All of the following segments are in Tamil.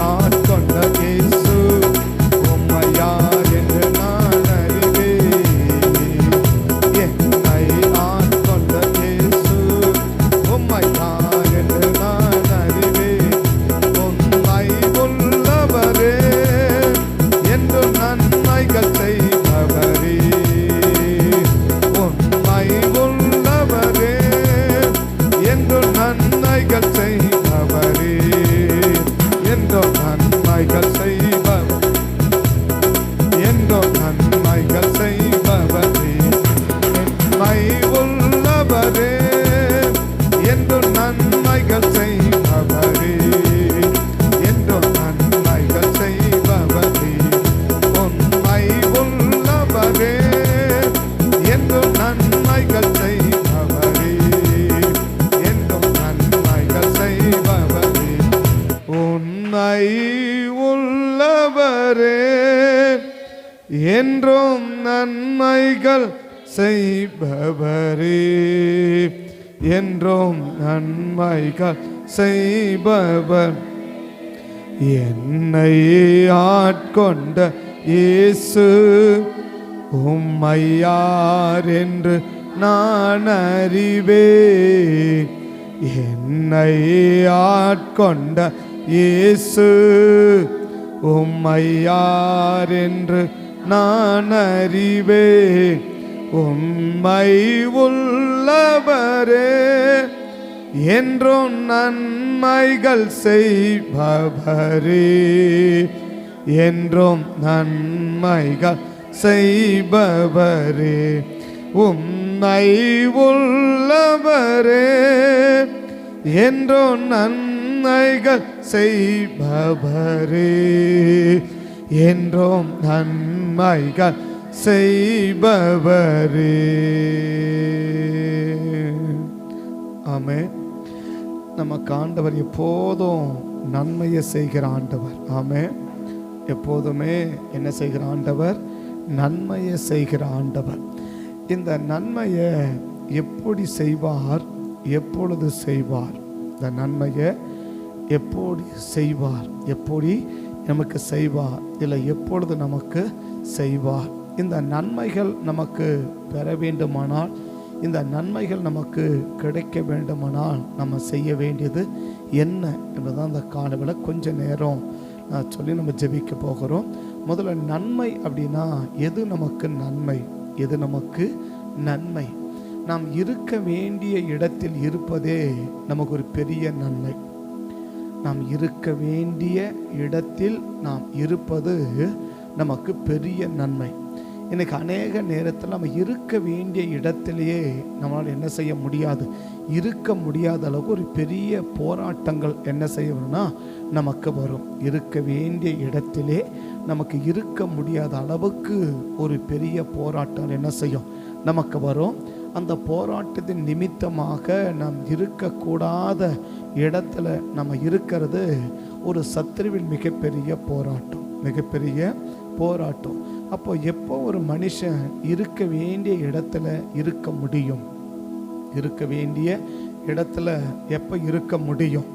ஆட்கொண்ட இயேசு உம்மை யார் என்று நான் அறிவேன். என்னை ஆட்கொண்ட இயேசு உம்மை யார் என்று நான் அறிவேன். உம்மை உள்ளவரே என்று நன்மைகள் செய்பவரே, உம்மை உள்ளவரே என்று நன்மைகள் செய்பவரே, என்றோ நன்மைகள் செய்பவர், என்றோ நன்மைகள் செய்பவரே, உம்மை உள்ளவரே என்று நன்மைகள் செய்பவரே, என்றோ நன்மைகள் செய்பவரே, உம்மை உள்ளவரே என்று நன்மைகள் செய்பவரே, என்றோ நன்மைகள் செய்பவரே, உம்மை உள்ளவரே என்றும் நன்மைகள் செய்பவரே, என்றும் நன்மைகள் செய்பவர். என்னை ஆட்கொண்ட இயேசு உம்மை யார் என்று நான் அறிவேன். என்னை ஆட்கொண்ட இயேசு உம்மை யார் என்று நான் அறிவேன். உம்மை உள்ளவரே என்றும் நன்மைகள் செய்பவரே, என்றும் நன்மைகள் செய்பவரே, உம்மை உள்ளவரே என்றும் நன்மைகள் செய்பவரே, என்றும் நன்மைகள் செய்பவரே. ஆமென். நமக்கு ஆண்டவர் எப்போதும் நன்மையை செய்கிற ஆண்டவர். ஆமென். எப்போதுமே என்ன செய்கிற ஆண்டவர்? நன்மையை செய்கிற ஆண்டவர். இந்த நன்மையை எப்படி செய்வார்? எப்பொழுது செய்வார்? இந்த நன்மையை எப்படி செய்வார்? எப்படி நமக்கு செய்வார்? இல்லை எப்பொழுது நமக்கு செய்வார்? இந்த நன்மைகள் நமக்கு பெற வேண்டுமானால், இந்த நன்மைகள் நமக்கு கிடைக்க வேண்டுமானால் நம்ம செய்ய வேண்டியது என்ன என்பதுதான் இந்த காலவில் கொஞ்ச நேரம் நான் சொல்லி நம்ம ஜெபிக்க போகிறோம். முதல்ல நன்மை அப்படின்னா எது நமக்கு நன்மை? எது நமக்கு நன்மை? நாம் இருக்க வேண்டிய இடத்தில் இருப்பதே நமக்கு ஒரு பெரிய நன்மை. நாம் இருக்க வேண்டிய இடத்தில் நாம் இருப்பது நமக்கு பெரிய நன்மை. இன்னைக்கு அநேக நேரத்தில் நம்ம இருக்க வேண்டிய இடத்திலேயே நம்மளால் என்ன செய்ய முடியாது, இருக்க முடியாத அளவுக்கு ஒரு பெரிய போராட்டங்கள் என்ன செய்யணும்னா நமக்கு வரும். இருக்க வேண்டிய இடத்திலே நமக்கு இருக்க முடியாத அளவுக்கு ஒரு பெரிய போராட்டம் என்ன செய்யும் நமக்கு வரும். அந்த போராட்டத்தின் நிமித்தமாக நாம் இருக்கக்கூடாத இடத்துல நம்ம இருக்கிறது ஒரு சத்துருவின் மிகப்பெரிய போராட்டம், மிகப்பெரிய போராட்டம். அப்போ எப்போ ஒரு மனுஷன் இருக்க வேண்டிய இடத்துல இருக்க முடியும்? இருக்க வேண்டிய இடத்துல எப்போ இருக்க முடியும்?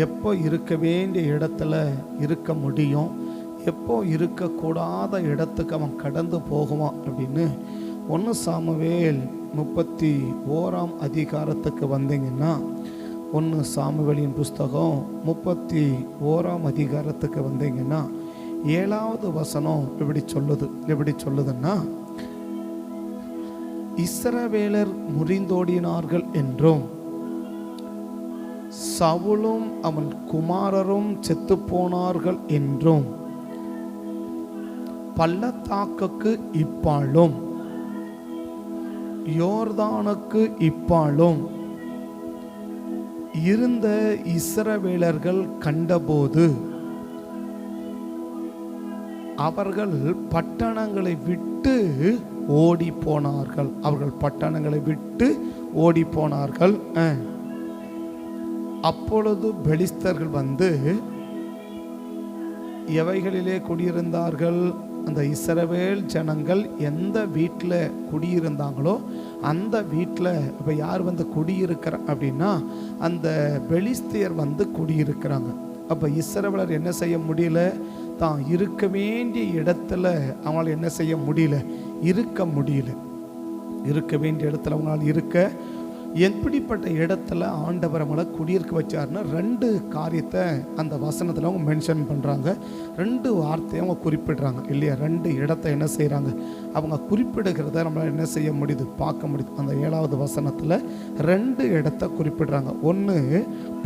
எப்போ இருக்க வேண்டிய இடத்துல இருக்க முடியும்? எப்போ இருக்கக்கூடாத இடத்துக்கு அவன் கடந்து போகுவான் அப்படின்னு 1 சாமுவேல் 31 வந்தீங்கன்னா, 1 சாமுவேலின் புஸ்தகம் 31 வந்தீங்கன்னா 7வது வசனம் எப்படி சொல்லுதுன்னா, இஸ்ரவேலர் முறிந்தோடினார்கள் என்றும் சவுலும் அவன் குமாரரும் செத்து போனார்கள் என்றும் பள்ளத்தாக்குக்கு இப்பாலும் யோர்தானுக்கு இப்பாலும் இருந்த இஸ்ரவேலர்கள் கண்டபோது அவர்கள் பட்டணங்களை விட்டு ஓடி போனார்கள். அவர்கள் பட்டணங்களை விட்டு ஓடி போனார்கள். அப்பொழுது பெலிஸ்தர்கள் வந்து எவைகளிலே குடியிருந்தார்கள்? அந்த இஸ்ரவேல் ஜனங்கள் எந்த வீட்டில் குடியிருந்தாங்களோ அந்த வீட்டில் இப்போ யார் வந்து குடியிருக்கிற அப்படின்னா அந்த பெலிஸ்தியர் வந்து குடியிருக்கிறாங்க. அப்போ இஸ்ரவேலர் என்ன செய்ய முடியல? தான் இருக்க வேண்டிய இடத்துல அவங்களால் என்ன செய்ய முடியல? இருக்க முடியல. இருக்க வேண்டிய இடத்துல அவங்களால் இருக்க, எப்படிப்பட்ட இடத்துல ஆண்டவர் அவங்கள குடியிருக்க வச்சாருன்னா 2 காரியத்தை அந்த வசனத்தில் அவங்க மென்ஷன் பண்ணுறாங்க. 2 வார்த்தையை அவங்க குறிப்பிடுறாங்க இல்லையா? 2 இடத்தை என்ன செய்கிறாங்க? அவங்க குறிப்பிடுகிறத நம்மளால் என்ன செய்ய முடியுது? பார்க்க முடியுது. அந்த 7வது வசனத்தில் 2 இடத்தை குறிப்பிடுறாங்க. ஒன்று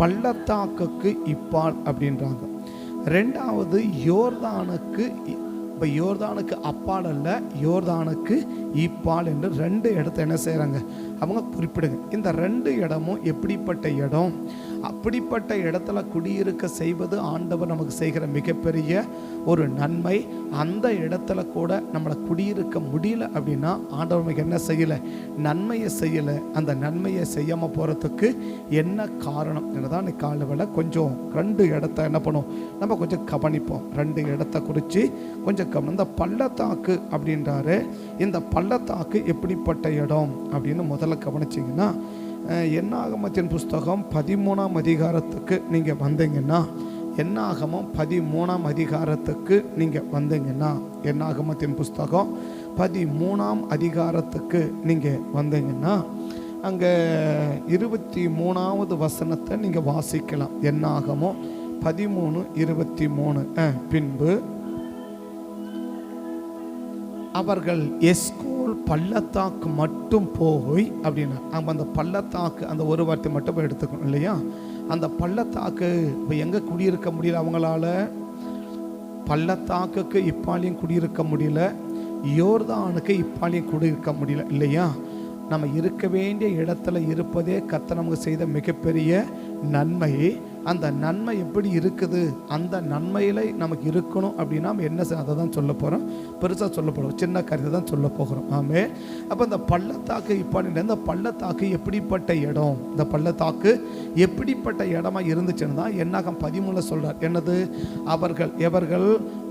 பள்ளத்தாக்குக்கு இப்பால் அப்படின்றாங்க. 2வது யோர்தானுக்கு, இப்போ யோர்தானுக்கு அப்பால் அல்ல, யோர்தானுக்கு இப்பால் என்று 2 இடத்தை என்ன செய்கிறாங்க? அவங்க குறிப்பிடுங்க. இந்த 2 இடமும் எப்படிப்பட்ட இடம்? அப்படிப்பட்ட இடத்துல குடியிருக்க செய்வது ஆண்டவர் நமக்கு செய்கிற மிகப்பெரிய ஒரு நன்மை. அந்த இடத்துல கூட நம்மளை குடியிருக்க முடியல அப்படின்னா ஆண்டவர் நமக்கு என்ன செய்யலை? நன்மையை செய்யலை. அந்த நன்மையை செய்யாமல் போகிறதுக்கு என்ன காரணம் என்னதான் காலவேளை கொஞ்சம் 2 இடத்த என்ன பண்ணுவோம்? நம்ம கொஞ்சம் கவனிப்போம். 2 இடத்த குறித்து கொஞ்சம் இந்த பள்ளத்தாக்கு அப்படின்றாரு. இந்த பள்ளத்தாக்கு எப்படிப்பட்ட இடம் அப்படின்னு முதல்ல கவனிச்சிங்கன்னா, என்னாகமத்தின் புஸ்தகம் 13ஆம் அதிகாரத்துக்கு நீங்கள் வந்தீங்கன்னா, என்னாகமம் 13ஆம் அதிகாரத்துக்கு நீங்கள் வந்தீங்கன்னா, என்னாகமத்தின் புஸ்தகம் 13ஆம் அதிகாரத்துக்கு நீங்கள் வந்தீங்கன்னா, அங்கே 23வது வசனத்தை நீங்கள் வாசிக்கலாம். என்னாகமம் 13:23. பின்பு அவர்கள் எஸ்கோல் பள்ளத்தாக்கு மட்டும் போய் அப்படின்னா, அந்த பள்ளத்தாக்கு அந்த ஒரு வார்த்தை மட்டும் போய் எடுத்துக்கணும் இல்லையா? அந்த பள்ளத்தாக்கு இப்போ எங்கே குடியிருக்க முடியல அவங்களால? பள்ளத்தாக்குக்கு இப்பாலையும் குடியிருக்க முடியல, யோர்தானுக்கு இப்பாலையும் குடியிருக்க முடியல இல்லையா? நம்ம இருக்க வேண்டிய இடத்துல இருப்பதே கர்த்தர் நமக்கு செய்த மிகப்பெரிய நன்மை. அந்த நன்மை எப்படி இருக்குது? அந்த நன்மையில் நமக்கு இருக்கணும் அப்படின்னா நம்ம என்ன அதை தான் சொல்ல போகிறோம். பெருசாக சொல்ல போகிறோம், சின்ன காரியத்தை தான் சொல்ல போகிறோம். ஆமே. அப்போ இந்த பள்ளத்தாக்கு இப்போ இந்த பள்ளத்தாக்கு எப்படிப்பட்ட இடம்? இந்த பள்ளத்தாக்கு எப்படிப்பட்ட இடமா இருந்துச்சுன்னு தான் என்னாகம் 13 சொல்கிறார். என்னது? எவர்கள்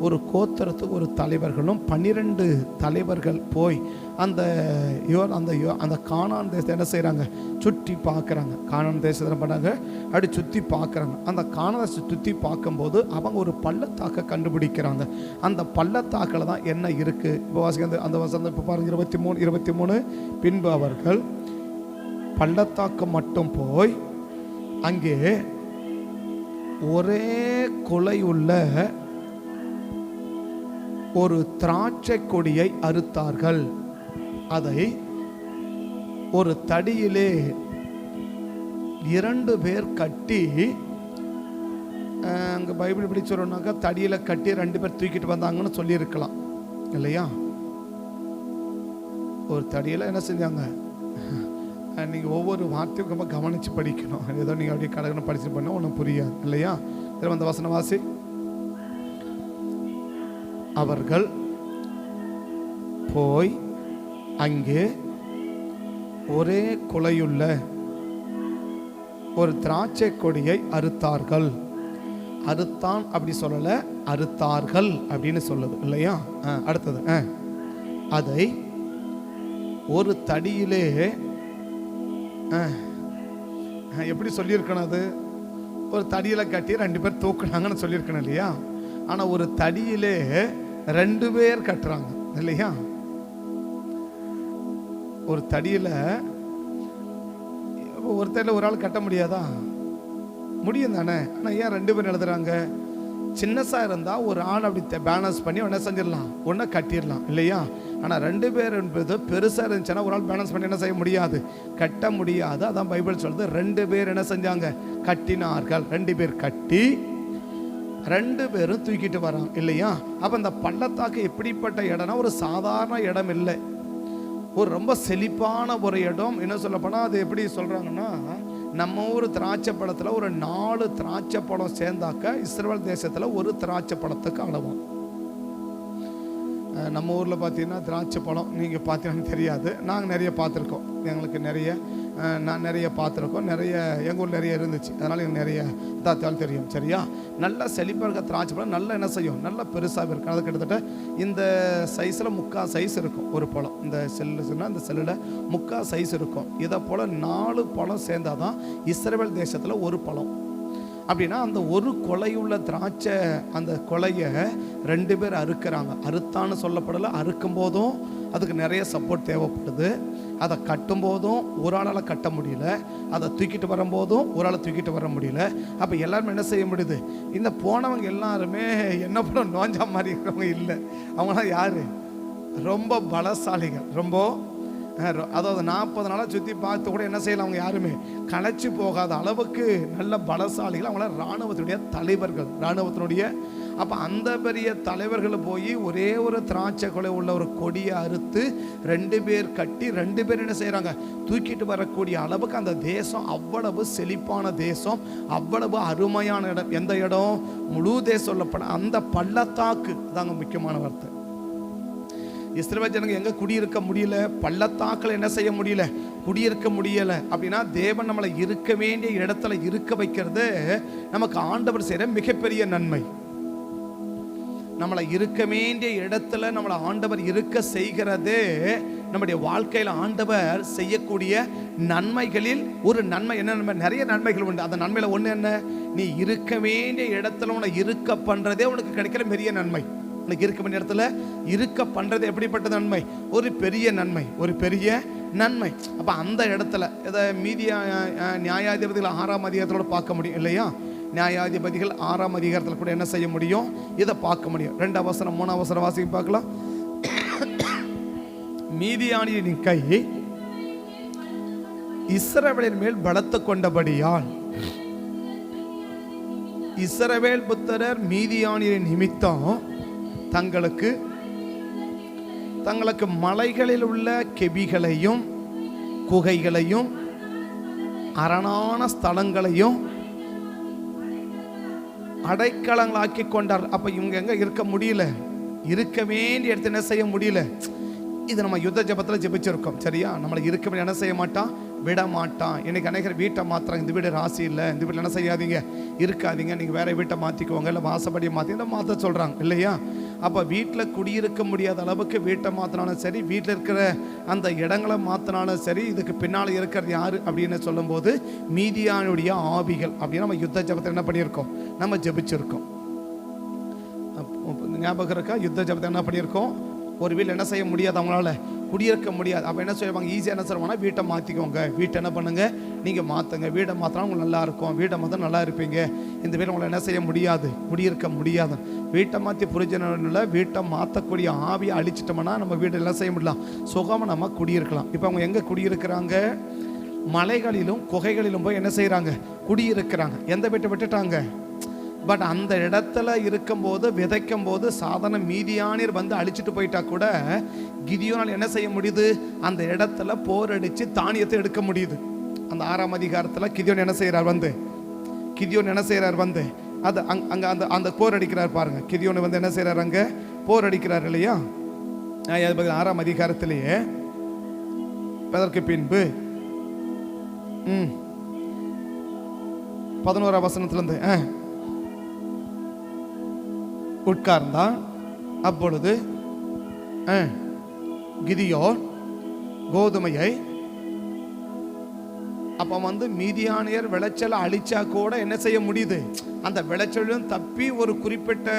ஒரு கோத்திரத்துக்கு ஒரு தலைவர்களும் 12 தலைவர்கள் போய் அந்த கானான் தேசத்தை என்ன செய்கிறாங்க? சுற்றி பார்க்குறாங்க. கானான் தேசத்தில் பண்ணாங்க, அப்படி சுற்றி பார்க்குறாங்க. அந்த கானான் தேசத்தை சுற்றி பார்க்கும்போது அவங்க ஒரு பள்ளத்தாக்கை கண்டுபிடிக்கிறாங்க. அந்த பள்ளத்தாக்கில் தான் என்ன இருக்குது? இப்போ வாசிக்க அந்த வசனம் இப்போ பாருங்க, 23. பின்பு அவர்கள் பள்ளத்தாக்கு மட்டும் போய் அங்கே ஒரே கொலை உள்ள ஒரு திராட்சை கொடியை அறுத்தார்கள். அதை ஒரு தடியிலே 2 பேர் கட்டி, அங்கே பைபிள் எப்படி சொல்லணும்னாக்கா தடியில் கட்டி 2 பேர் தூக்கிட்டு வந்தாங்கன்னு சொல்லியிருக்கலாம் இல்லையா? ஒரு தடியில் என்ன செஞ்சாங்க? நீங்கள் ஒவ்வொரு வார்த்தையும் ரொம்ப கவனித்து படிக்கணும். ஏதோ நீங்கள் அப்படியே கடகன்னு படிச்சு பண்ண ஒன்றும் புரியாது இல்லையா? திரும்ப அந்த வசனவாசி. அவர்கள் போய் அங்கே ஒரே குலையுள்ள ஒரு திராட்சை கொடியை அறுத்தார்கள். அறுத்தான் அப்படி சொல்லலை, அறுத்தார்கள் அப்படின்னு சொல்லுது இல்லையா? அடுத்தது, அதை ஒரு தடியிலே எப்படி சொல்லியிருக்கணும்? அது ஒரு தடியில் கட்டி 2 பேர் தூக்குனாங்கன்னு சொல்லியிருக்கணும் இல்லையா? ஆனால் ஒரு தடியிலே 2 பேர் கட்டுறாங்க இல்லையா? ஒரு தடியில் ஒரு தடியில் ஒரு ஆள் கட்ட முடியாதா? முடியும் தானே. ஆனால் ஏன் 2 பேர் எழுதுறாங்க? சின்னசாக இருந்தால் ஒரு ஆள் அப்படி பேலன்ஸ் பண்ணி ஒன்றை செஞ்சிடலாம், ஒன்றை கட்டிடலாம் இல்லையா? ஆனால் 2 பேர் என்பது பெருசாக இருந்துச்சுன்னா ஒரு ஆள் பேலன்ஸ் பண்ணி என்ன செய்ய முடியாது? கட்ட முடியாது. அதான் பைபிள் சொல்லுது 2 பேர் என்ன செஞ்சாங்க? கட்டினார்கள். 2 பேர் கட்டி 2 பேரும் தூக்கிட்டு வராங்க இல்லையா? அப்போ இந்த பள்ளத்தாக்கு எப்படிப்பட்ட இடம்னா ஒரு சாதாரண இடம் இல்லை, ஒரு ரொம்ப செழிப்பான ஒரு இடம். என்ன சொல்லப்போனால் அது எப்படி சொல்கிறாங்கன்னா, நம்ம ஊர் திராட்சை பழத்தில் ஒரு 4 திராட்சை பழம் சேர்ந்தாக்க இஸ்ரவேல் தேசத்தில் ஒரு திராட்சை பழத்துக்கு அளவும். நம்ம ஊரில் பார்த்தீங்கன்னா திராட்சை பழம் நீங்கள் பார்த்தீங்கன்னு தெரியாது, நாங்கள் நிறைய பார்த்துருக்கோம். எங்களுக்கு நான் நிறைய பார்த்துருக்கோம், நிறைய எங்கள் ஊரில் நிறைய இருந்துச்சு, அதனால் எனக்கு நிறைய தாத்தாலும் தெரியும். சரியா? நல்லா செழிப்பாக இருக்க திராட்சை பழம் நல்லா என்ன செய்யும்? நல்லா பெருசாக இருக்கும். அது கிட்டத்தட்ட இந்த சைஸில் 3/4 சைஸ் இருக்கும் ஒரு பழம். இந்த செல்லுன்னா இந்த செல்லில் 3/4 சைஸ் இருக்கும். இதை போல் 4 பழம் சேர்ந்தால் தான் இஸ்ரவேல் தேசத்தில் ஒரு பழம். அப்படின்னா அந்த ஒரு கொலையுள்ள திராட்சை, அந்த கொலையை 2 பேர் அறுக்கிறாங்க. அறுத்தான்னு சொல்லப்படலை, அறுக்கும் போதும் அதுக்கு நிறைய சப்போர்ட் தேவைப்படுது. அதை கட்டும் போதும் ஒரு ஆளால் கட்ட முடியல, அதை தூக்கிட்டு வரும்போதும் ஒரு ஆளை தூக்கிட்டு வர முடியல. அப்போ எல்லாருமே என்ன செய்ய முடியுது? இந்த போனவங்க எல்லாருமே என்ன பண்ண நோஞ்சா மாதிரி இருக்கிறவங்க இல்லை. அவங்களாம் யாரு? ரொம்ப பலசாலிகள். ரொம்ப அதாவது 40 நாளாக சுற்றி பார்த்து கூட என்ன செய்யலாம், அவங்க யாருமே களைச்சி போகாத அளவுக்கு நல்ல பலசாலிகள். அவங்கள இராணுவத்தினுடைய தலைவர்கள், இராணுவத்தினுடைய. அப்போ அந்த பெரிய தலைவர்கள் போய் ஒரே ஒரு திராட்சை கொலை உள்ள ஒரு கொடியை அறுத்து 2 பேர் கட்டி 2 பேர் என்ன செய்கிறாங்க, தூக்கிட்டு வரக்கூடிய அளவுக்கு அந்த தேசம் அவ்வளவு செழிப்பான தேசம், அவ்வளவு அருமையான இடம். எந்த இடம்? முழு தேசம் சொல்லப்பட அந்த பள்ளத்தாக்கு தாங்க முக்கியமான வார்த்தை. இஸ்ரவேல் ஜனங்க எங்க குடியிருக்க முடியல? பள்ளத்தாக்கில் என்ன செய்ய முடியல? குடியிருக்க முடியல. அப்படின்னா தேவன் நம்மளை இருக்க வேண்டிய இடத்துல இருக்க வைக்கிறது நமக்கு ஆண்டவர் செய்யற மிகப்பெரிய நன்மை. நம்மளை இருக்க வேண்டிய இடத்துல நம்மளை ஆண்டவர் இருக்க செய்கிறதே நம்முடைய வாழ்க்கையில் ஆண்டவர் செய்யக்கூடிய நன்மைகளில் ஒரு நன்மை. என்ன நன்மை? நிறைய நன்மைகள் உண்டு. அந்த நன்மையில ஒண்ணு என்ன? நீ இருக்க வேண்டிய இடத்துல உன்னை இருக்க பண்றதே உனக்கு கிடைக்கிற பெரிய நன்மை. உனக்கு இருக்க வேண்டிய இடத்துல இருக்க பண்றது எப்படிப்பட்ட நன்மை? ஒரு பெரிய நன்மை, ஒரு பெரிய நன்மை. அப்ப அந்த இடத்துல இதை மீதிய நியாயாதிபதிகள் 6ஆம் அதிகாரத்தோட பார்க்க முடியும் இல்லையா? நியாயாதிபதிகள் 6ஆம் அதிகாரத்தில் கூட என்ன செய்ய முடியும்? இதை பார்க்க முடியும். 2ஆம் வசனம் 3ஆம் வசனம் வாசிக்க பார்க்கலாம். மீதியானியின் கை இஸ்ரவேலின் மேல் பலத்து கொண்டபடியால் இஸ்ரவேல் புத்திரர் மீதியானியின் நிமித்தம் தங்களுக்கு மலைகளில் உள்ள கெபிகளையும் குகைகளையும் அரணான ஸ்தலங்களையும் அடைக்கலங்களாக்கி கொண்டார். அப்ப இவங்க எங்க இருக்க முடியல? இருக்க வேண்டிய இடத்துல என்ன செய்ய முடியல? இது நம்ம யுத்த ஜபத்தில் ஜெபிச்சிருக்கோம் சரியா? நம்மளை இருக்க என்ன செய்ய மாட்டான்? விட மாட்டான். இன்னைக்கு அநேகர் வீட்டை மாத்திரம், இந்த வீடு ராசி இல்லை, இந்த வீட்டில் என்ன செய்யாதீங்க, இருக்காதீங்க, நீங்கள் வேற வீட்டை மாற்றிக்குவாங்க, இல்லை வாசப்படியை மாற்றி மாற்ற சொல்கிறாங்க இல்லையா? அப்போ வீட்டில் குடியிருக்க முடியாத அளவுக்கு வீட்டை மாற்றினாலும் சரி, வீட்டில் இருக்கிற அந்த இடங்களை மாற்றினாலும் சரி, இதுக்கு பின்னால் இருக்கிறது யார் அப்படின்னு சொல்லும்போது மீதியானுடைய ஆவிகள் அப்படின்னு நம்ம யுத்த ஜபத்தை என்ன பண்ணியிருக்கோம்? நம்ம ஜெபிச்சிருக்கோம். ஞாபகம் இருக்கா? யுத்த ஜபத்தை என்ன பண்ணியிருக்கோம்? ஒரு வீட்டில் என்ன செய்ய முடியாது, அவங்களால குடியிருக்க முடியாது. அப்போ என்ன செய்வாங்க? ஈஸியாக என்ன சொல்லுவாங்கன்னா வீட்டை மாற்றிக்கோங்க, வீட்டை என்ன பண்ணுங்க, நீங்கள் மாற்றுங்க, வீட்டை மாற்றினா உங்களுக்கு நல்லா இருக்கும், வீட்டை மாற்ற நல்லா இருப்பீங்க. இந்த வீட்டை உங்களை என்ன செய்ய முடியாது, குடியிருக்க முடியாது. வீட்டை மாற்றி புரிஞ்சனில் வீட்டை மாற்றக்கூடிய ஆவியை அழிச்சிட்டோம்னா நம்ம வீட்டை எல்லாம் செய்ய முடியலாம், சுகமாக நம்ம குடியிருக்கலாம். இப்போ அவங்க எங்கே குடியிருக்கிறாங்க? மலைகளிலும் குகைகளிலும் போய் என்ன செய்கிறாங்க? குடியிருக்கிறாங்க. எந்த வீட்டை விட்டுட்டாங்க? பட் அந்த இடத்துல இருக்கும்போது, விதைக்கும் போது சாதாரண மீதியானியர் வந்து அழிச்சிட்டு போயிட்டா கூட கிதியோனால் என்ன செய்ய முடியுது? அந்த இடத்துல போர் அடித்து தானியத்தை எடுக்க முடியுது. அந்த 6ஆம் அதிகாரத்தில் கிதியோன் என்ன செய்கிறார்? வந்து அது அங்கே அந்த அந்த போர் அடிக்கிறார் பாருங்க. கிதியோன் வந்து என்ன செய்கிறார்? அங்கே போர் அடிக்கிறார் இல்லையா? 6ஆம் அதிகாரத்திலேயே அதற்கு பின்பு 11ஆம் வசனத்திலிருந்து உட்கார்ந்தான். அப்பொழுது கிதியோன் கோதுமையை, அப்ப வந்து மீதியானியர் விளைச்சலை அழிச்சா கூட என்ன செய்ய முடியுது? அந்த விளைச்சலும் தப்பி ஒரு குறிப்பிட்ட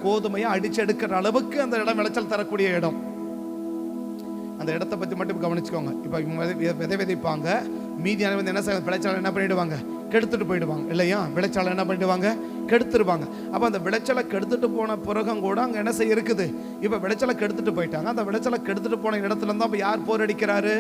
கோதுமையை அடிச்சு எடுக்கிற அளவுக்கு அந்த இடம் விளைச்சல் தரக்கூடிய இடம். அந்த இடத்தை பற்றி மட்டும் கவனிச்சுக்கோங்க. இப்போ விதை விதைப்பாங்க, மீதியான வந்து என்ன செய்ய விளைச்சலை என்ன பண்ணிடுவாங்க? கெடுத்துட்டு போயிடுவாங்க இல்லையா? விளைச்சலை என்ன பண்ணிடுவாங்க? கெடுத்துருவாங்க. அப்போ அந்த விளைச்சலை கெடுத்துட்டு போன பிறகும் கூட அங்கே என்ன செய்ய இருக்குது? இப்போ விளைச்சலை கெடுத்துட்டு போயிட்டாங்க. அந்த விளைச்சலை கெடுத்துட்டு போன இடத்துல இருந்தால் இப்போ யார் போர் அடிக்கிறாரு?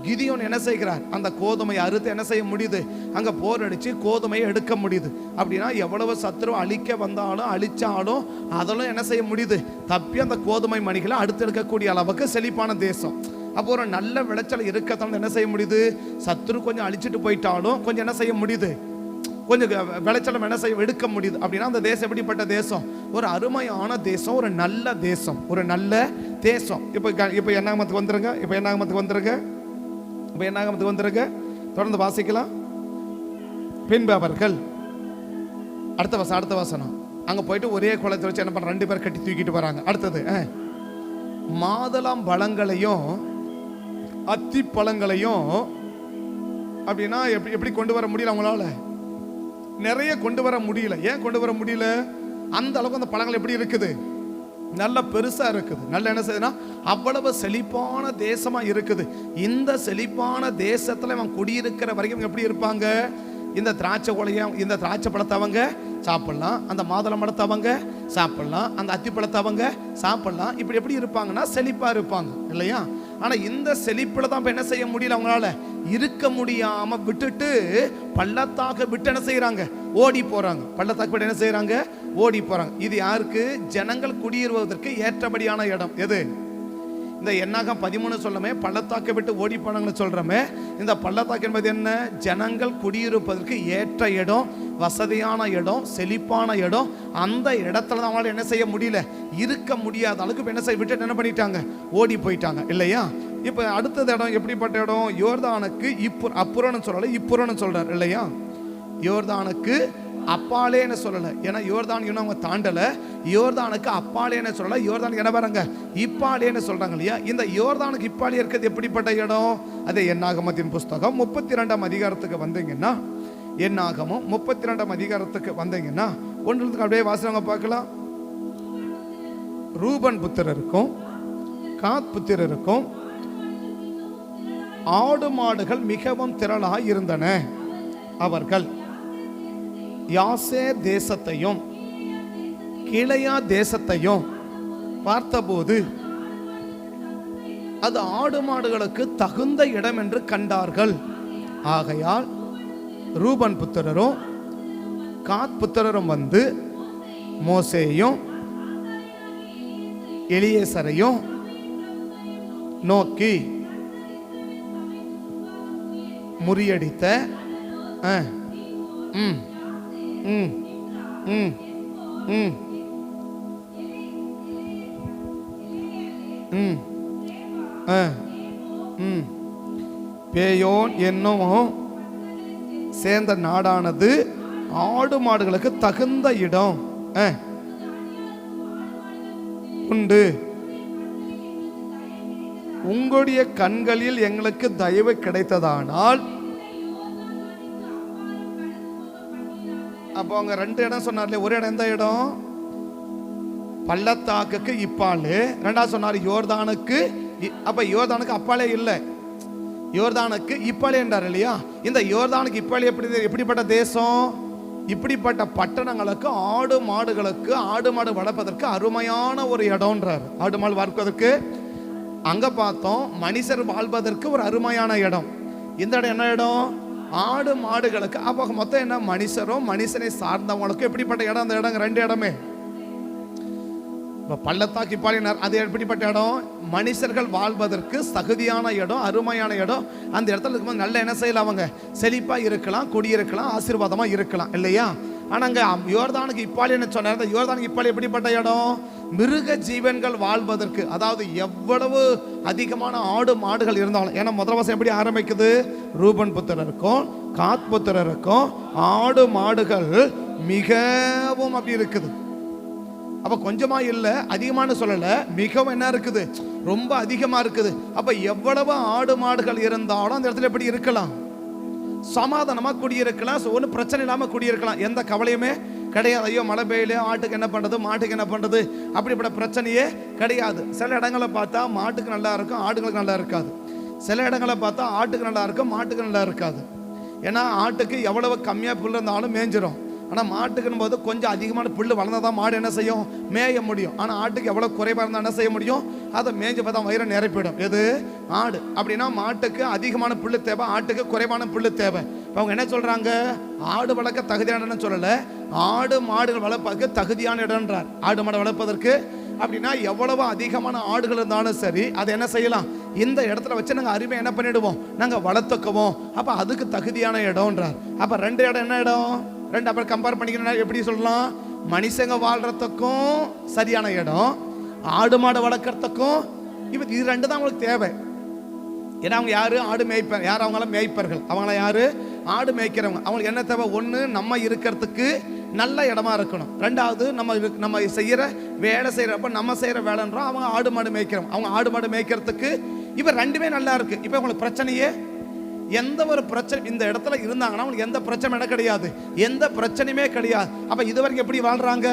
கிதியோன் என்ன செய்கிறார்? அந்த கோதுமையை அறுத்து என்ன செய்ய முடியுது? அங்கே போர் அடித்து கோதுமையை எடுக்க முடியுது. அப்படின்னா எவ்வளவு சத்துரு அழிக்க வந்தாலும் அழிச்சாலும் அதெல்லாம் என்ன செய்ய முடியுது? தப்பி அந்த கோதுமை மணிகளை அடுத்து எடுக்கக்கூடிய அளவுக்கு செழிப்பான தேசம். அப்போ ஒரு நல்ல விளைச்சல் இருக்கத்தாலும் என்ன செய்ய முடியுது? சத்துரு கொஞ்சம் அழிச்சிட்டு போயிட்டாலும் கொஞ்சம் என்ன செய்ய முடியுது? கொஞ்சம் விளைச்சலம் என்ன செய்ய எடுக்க முடியுது. அப்படின்னா அந்த தேசம் எப்படிப்பட்ட தேசம்? ஒரு அருமையான தேசம், ஒரு நல்ல தேசம், ஒரு நல்ல தேசம். இப்போ என்னாகமத்துக்கு வந்துருங்க. தொடர்ந்து வாசிக்கலாம். பின்பு அவர்கள் அடுத்த வசனம் அங்க போயிட்டு ஒரே குளத்தை வச்சு என்ன பண்ற? 2 பேர் கட்டி தூக்கிட்டு வராங்க. அடுத்தது மாதுளம் பழங்களையும் அத்தி பழங்களையும் அப்படின்னா எப்படி கொண்டு வர முடியல அவங்களால? நிறைய கொண்டு வர முடியல. ஏன் கொண்டு வர முடியல? அந்த அளவுக்கு அந்த பழங்கள் எப்படி இருக்குது? நல்ல பெருசா இருக்குது. நல்ல என்ன செய்யுதுன்னா அவ்வளவு செழிப்பான தேசமா இருக்குது. இந்த செழிப்பான தேசத்துல அவன் குடியிருக்கிற வரைக்கும் எப்படி இருப்பாங்க? இந்த திராட்சை கொலையும் இந்த திராட்சை பழத்தை அவங்க சாப்பிடலாம், அந்த மாதுளம் பழத்தை அவங்க சாப்பிடலாம், அந்த அத்தி பழத்தை அவங்க சாப்பிடலாம். இப்படி எப்படி இருப்பாங்கன்னா செழிப்பா இருப்பாங்க இல்லையா? ஆனா இந்த செழிப்புல தான் இப்ப என்ன செய்ய முடியல, அவங்களால இருக்க முடியாம விட்டுட்டு பள்ளத்தாக்க விட்டு என்ன செய்யறாங்க? ஓடி போறாங்க. பள்ளத்தாக்கு விட்டு என்ன செய்யறாங்க? ஓடி போறாங்க. இது யாருக்கு? ஜனங்கள் குடியேறுவதற்கு ஏற்றபடியான இடம் எது? இந்த என்னாகம் 13 சொல்லமே பள்ளத்தாக்கை விட்டு ஓடி போனாங்கன்னு சொல்றோமே, இந்த பள்ளத்தாக்கு என்பது என்ன? ஜனங்கள் குடியிருப்பதற்கு ஏற்ற இடம், வசதியான இடம், செழிப்பான இடம். அந்த இடத்துல தான் அவங்களால என்ன செய்ய முடியல, இருக்க முடியாத அளவுக்கு என்ன செய்ய விட்டு என்ன பண்ணிட்டாங்க? ஓடி போயிட்டாங்க இல்லையா? இப்ப அடுத்தது இடம் எப்படிப்பட்ட இடம்? யோர்தானுக்கு அப்புறம்னு சொல்லல, இப்புறம்னு சொல்றாரு இல்லையா? யோர்தானுக்கு அப்பாலேன்னு சொல்லல. ஏன்னா யோர்தான் இன்னும் அவங்க தாண்டல. யோர்தானுக்கு அப்பாலேன்னு சொல்லல, யோர்தானுக்கு என்ன பாருங்க இப்பாலேன்னு சொல்றாங்க இல்லையா? இந்த யோர்தானுக்கு இப்பாலே இருக்கிறது எப்படிப்பட்ட இடம்? அதே என்னாகமத்தின் புஸ்தகம் 32ஆம் அதிகாரத்துக்கு வந்தீங்கன்னா, என்னாகமும் 32ஆம் அதிகாரத்துக்கு வந்தீங்கன்னா ஒன்றுக்கு அப்படியே வாசிங்க பார்க்கலாம். ரூபன் புத்திரருக்கும் காத் புத்திரருக்கும் ஆடு மாடுகள் மிகவும் திரளாய் இருந்தன. அவர்கள் யாசேர் தேசத்தையும் கீழையா தேசத்தையும் பார்த்தபோது அது ஆடு மாடுகளுக்கு தகுந்த இடம் என்று கண்டார்கள். ஆகையால் ரூபன் புத்திரரும் காத் புத்திரரும் வந்து மோசேயும் எலியேசரையும் நோக்கி முறியடித்த பேயோன் என்னும் சேர்ந்த நாடானது ஆடு மாடுகளுக்கு தகுந்த இடம் உண்டு. உங்களுடைய கண்களில் எங்களுக்கு தயவு கிடைத்ததானால், அப்போ அவங்க ரெண்டு இடம் சொன்னார்ல. ஒரு இடம் எந்த இடம்? பள்ளத்தாக்குக்கு இப்பாலே. ரெண்டாவது சொன்னார் யோர்தானுக்கு. அப்ப யோர்தானுக்கு அப்பாலே இல்லை, யோர்தானுக்கு இப்பாலே என்றார் இல்லையா? இந்த யோர்தானுக்கு இப்பாலே எப்படிப்பட்ட தேசம்? இப்படிப்பட்ட பட்டணங்களுக்கு ஆடு மாடுகளுக்கு ஆடு மாடு வளர்ப்பதற்கு அருமையான ஒரு இடம்ன்றார். ஆடு மாடு வளர்ப்பதற்கு அங்க பார்த்தோம். மனுஷர் வாழ்வதற்கு ஒரு அருமையான இடம். இந்த இடம் என்ன இடம்? ஆடு மாடுகளுக்கு. அப்போ மொத்தம் என்ன? மனுஷரும் மனுஷனை சார்ந்தவங்களுக்கும் எப்படிப்பட்ட இடம்? அந்த இடம் ரெண்டு இடமே. பள்ளத்தாக்கு பாலினார், அது எப்படிப்பட்ட இடம்? மனுஷர்கள் வாழ்வதற்கு தகுதியான இடம், அருமையான இடம். அந்த இடத்துல இருக்கும்போது நல்ல என்ன செய்யலாம்? அவங்க செழிப்பா இருக்கலாம், குடியிருக்கலாம், ஆசீர்வாதமா இருக்கலாம் இல்லையா? ஆனா அங்க யோர்தானுக்கு இப்பாலின்னு சொன்னார். அந்த யோர்தானுக்கு இப்பாலி எப்படிப்பட்ட இடம்? மிருக ஜீவன்கள் வாழ்வதற்கு, அதாவது எவ்வளவு அதிகமான ஆடு மாடுகள் இருந்தாலும். ஏன்னா முதல் வசனம் எப்படி ஆரம்பிக்குது? ரூபன் புத்திரருக்கும் காத் புத்திரருக்கும் ஆடு மாடுகள் மிகவும் அப்படி இருக்குது. அப்ப கொஞ்சமா இல்ல, அதிகமான சொல்லல, மிகவும் என்ன இருக்குது? ரொம்ப அதிகமா இருக்குது. அப்ப எவ்வளவு ஆடு மாடுகள் இருந்தாலும் அந்த இடத்துல எப்படி இருக்கலாம்? சமாதானமா குடியிருக்கலாம், ஒன்றும் பிரச்சனை இல்லாம குடியிருக்கலாம், எந்த கவலையுமே கிடையாது. ஐயோ மழை பெய்யல, ஆட்டுக்கு என்ன பண்றது, மாட்டுக்கு என்ன பண்றது, அப்படிப்பட்ட பிரச்சனையே கிடையாது. சில இடங்களை பார்த்தா மாட்டுக்கு நல்லா இருக்கும், ஆடுகளுக்கு நல்லா இருக்காது. சில இடங்களை பார்த்தா ஆட்டுக்கு நல்லா இருக்கும், மாட்டுக்கு நல்லா இருக்காது. ஏன்னா ஆட்டுக்கு எவ்வளவு கம்மியா புல் இருந்தாலும் மேய்ஞ்சிரும். ஆனால் மாட்டுக்குன்னு போது கொஞ்சம் அதிகமான புல் வளர்ந்தாதான் மாடு என்ன செய்யும்? மேய முடியும். ஆனால் ஆட்டுக்கு எவ்வளோ குறைவாக இருந்தால் என்ன செய்ய முடியும்? அதை மேய்ஞ்சி பார்த்தா வயிறு நிரப்பிடும். எது? ஆடு. அப்படின்னா மாட்டுக்கு அதிகமான புல் தேவை, ஆட்டுக்கு குறைவான புல் தேவை. இப்போ அவங்க என்ன சொல்கிறாங்க? ஆடு வளர்க்க தகுதியான இடம்னு சொல்லலை, ஆடு மாடுகள் வளர்ப்பதற்கு தகுதியான இடம்ன்றார். ஆடு மாடு வளர்ப்பதற்கு அப்படின்னா எவ்வளவு அதிகமான ஆடுகள் இருந்தாலும் சரி, அதை என்ன செய்யலாம்? இந்த இடத்துல வச்சு நாங்கள் அருமை என்ன பண்ணிடுவோம்? நாங்கள் வளர்த்துக்குவோம். அப்போ அதுக்கு தகுதியான இடம்ன்றார். அப்போ ரெண்டு இடம் என்ன இடம்? ரெண்டு அப்புறம் கம்பேர் பண்ணிக்கணும். எப்படி சொல்லலாம்? மனுஷங்க வாழ்றதுக்கும் சரியான இடம், ஆடு மாடு வளர்க்கறதுக்கும். இப்போ இது ரெண்டு தான் அவங்களுக்கு தேவை. ஏன்னா அவங்க யாரு? ஆடு மேய்ப்பர். யார் அவங்களாம்? மேய்ப்பர்கள். அவங்கள யாரு? ஆடு மேய்க்கிறவங்க. அவங்களுக்கு என்ன தேவை? ஒன்று நம்ம இருக்கிறதுக்கு நல்ல இடமா இருக்கணும். ரெண்டாவது நம்ம செய்யற வேலை செய்யறப்ப நம்ம செய்யற வேலைன்றோம். அவங்க ஆடு மாடு மேய்க்கிறோம், அவங்க ஆடு மாடு மேய்க்கிறதுக்கு. இப்போ ரெண்டுமே நல்லா இருக்கு. இப்போ உங்களுக்கு பிரச்சனையே எந்த ஒரு பிரச்சனை இந்த இடத்துல இருந்தாங்கன்னா அவங்களுக்கு எந்த பிரச்சனை கிடையாது, எந்த பிரச்சனையுமே கிடையாது. அப்ப இதுவரைக்கும் எப்படி வாழ்றாங்க?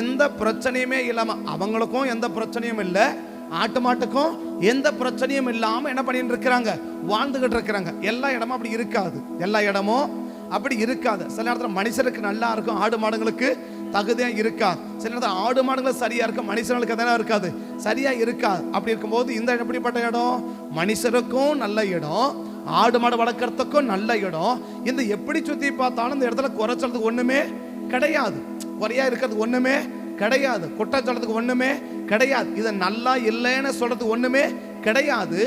எந்த பிரச்சனையுமே இல்லாம, அவங்களுக்கும் எந்த பிரச்சனையும் இல்லை, ஆட்டு மாட்டுக்கும் எந்த பிரச்சனையும் இல்லாம என்ன பண்ணிட்டு இருக்கிறாங்க, வாழ்ந்துகிட்டு இருக்கிறாங்க. எல்லா இடமும் அப்படி இருக்காது, எல்லா இடமும் அப்படி இருக்காது. சில நேரத்துல மனுஷருக்கு நல்லா இருக்கும், ஆடு மாடுங்களுக்கு தகுதியா இருக்காது. சில நேரத்தில் ஆடு மாடுகள் சரியா இருக்கும், மனுஷங்களுக்கு அதெல்லாம் இருக்காது, சரியா இருக்காது. அப்படி இருக்கும்போது இந்த எப்படிப்பட்ட இடம்? மனுஷருக்கும் நல்ல இடம், ஆடு மாடு வளர்க்கறதுக்கும் நல்ல இடம். இந்த எப்படி சுத்தி பார்த்தாலும் இந்த இடத்துல குறை சொல்றதுக்கு ஒண்ணுமே கிடையாது, குறையா இருக்கிறது ஒண்ணுமே கிடையாது, குற்றம் சொல்றதுக்கு ஒண்ணுமே கிடையாது, இது நல்லா இல்லைன்னு சொல்றதுக்கு ஒண்ணுமே கிடையாது.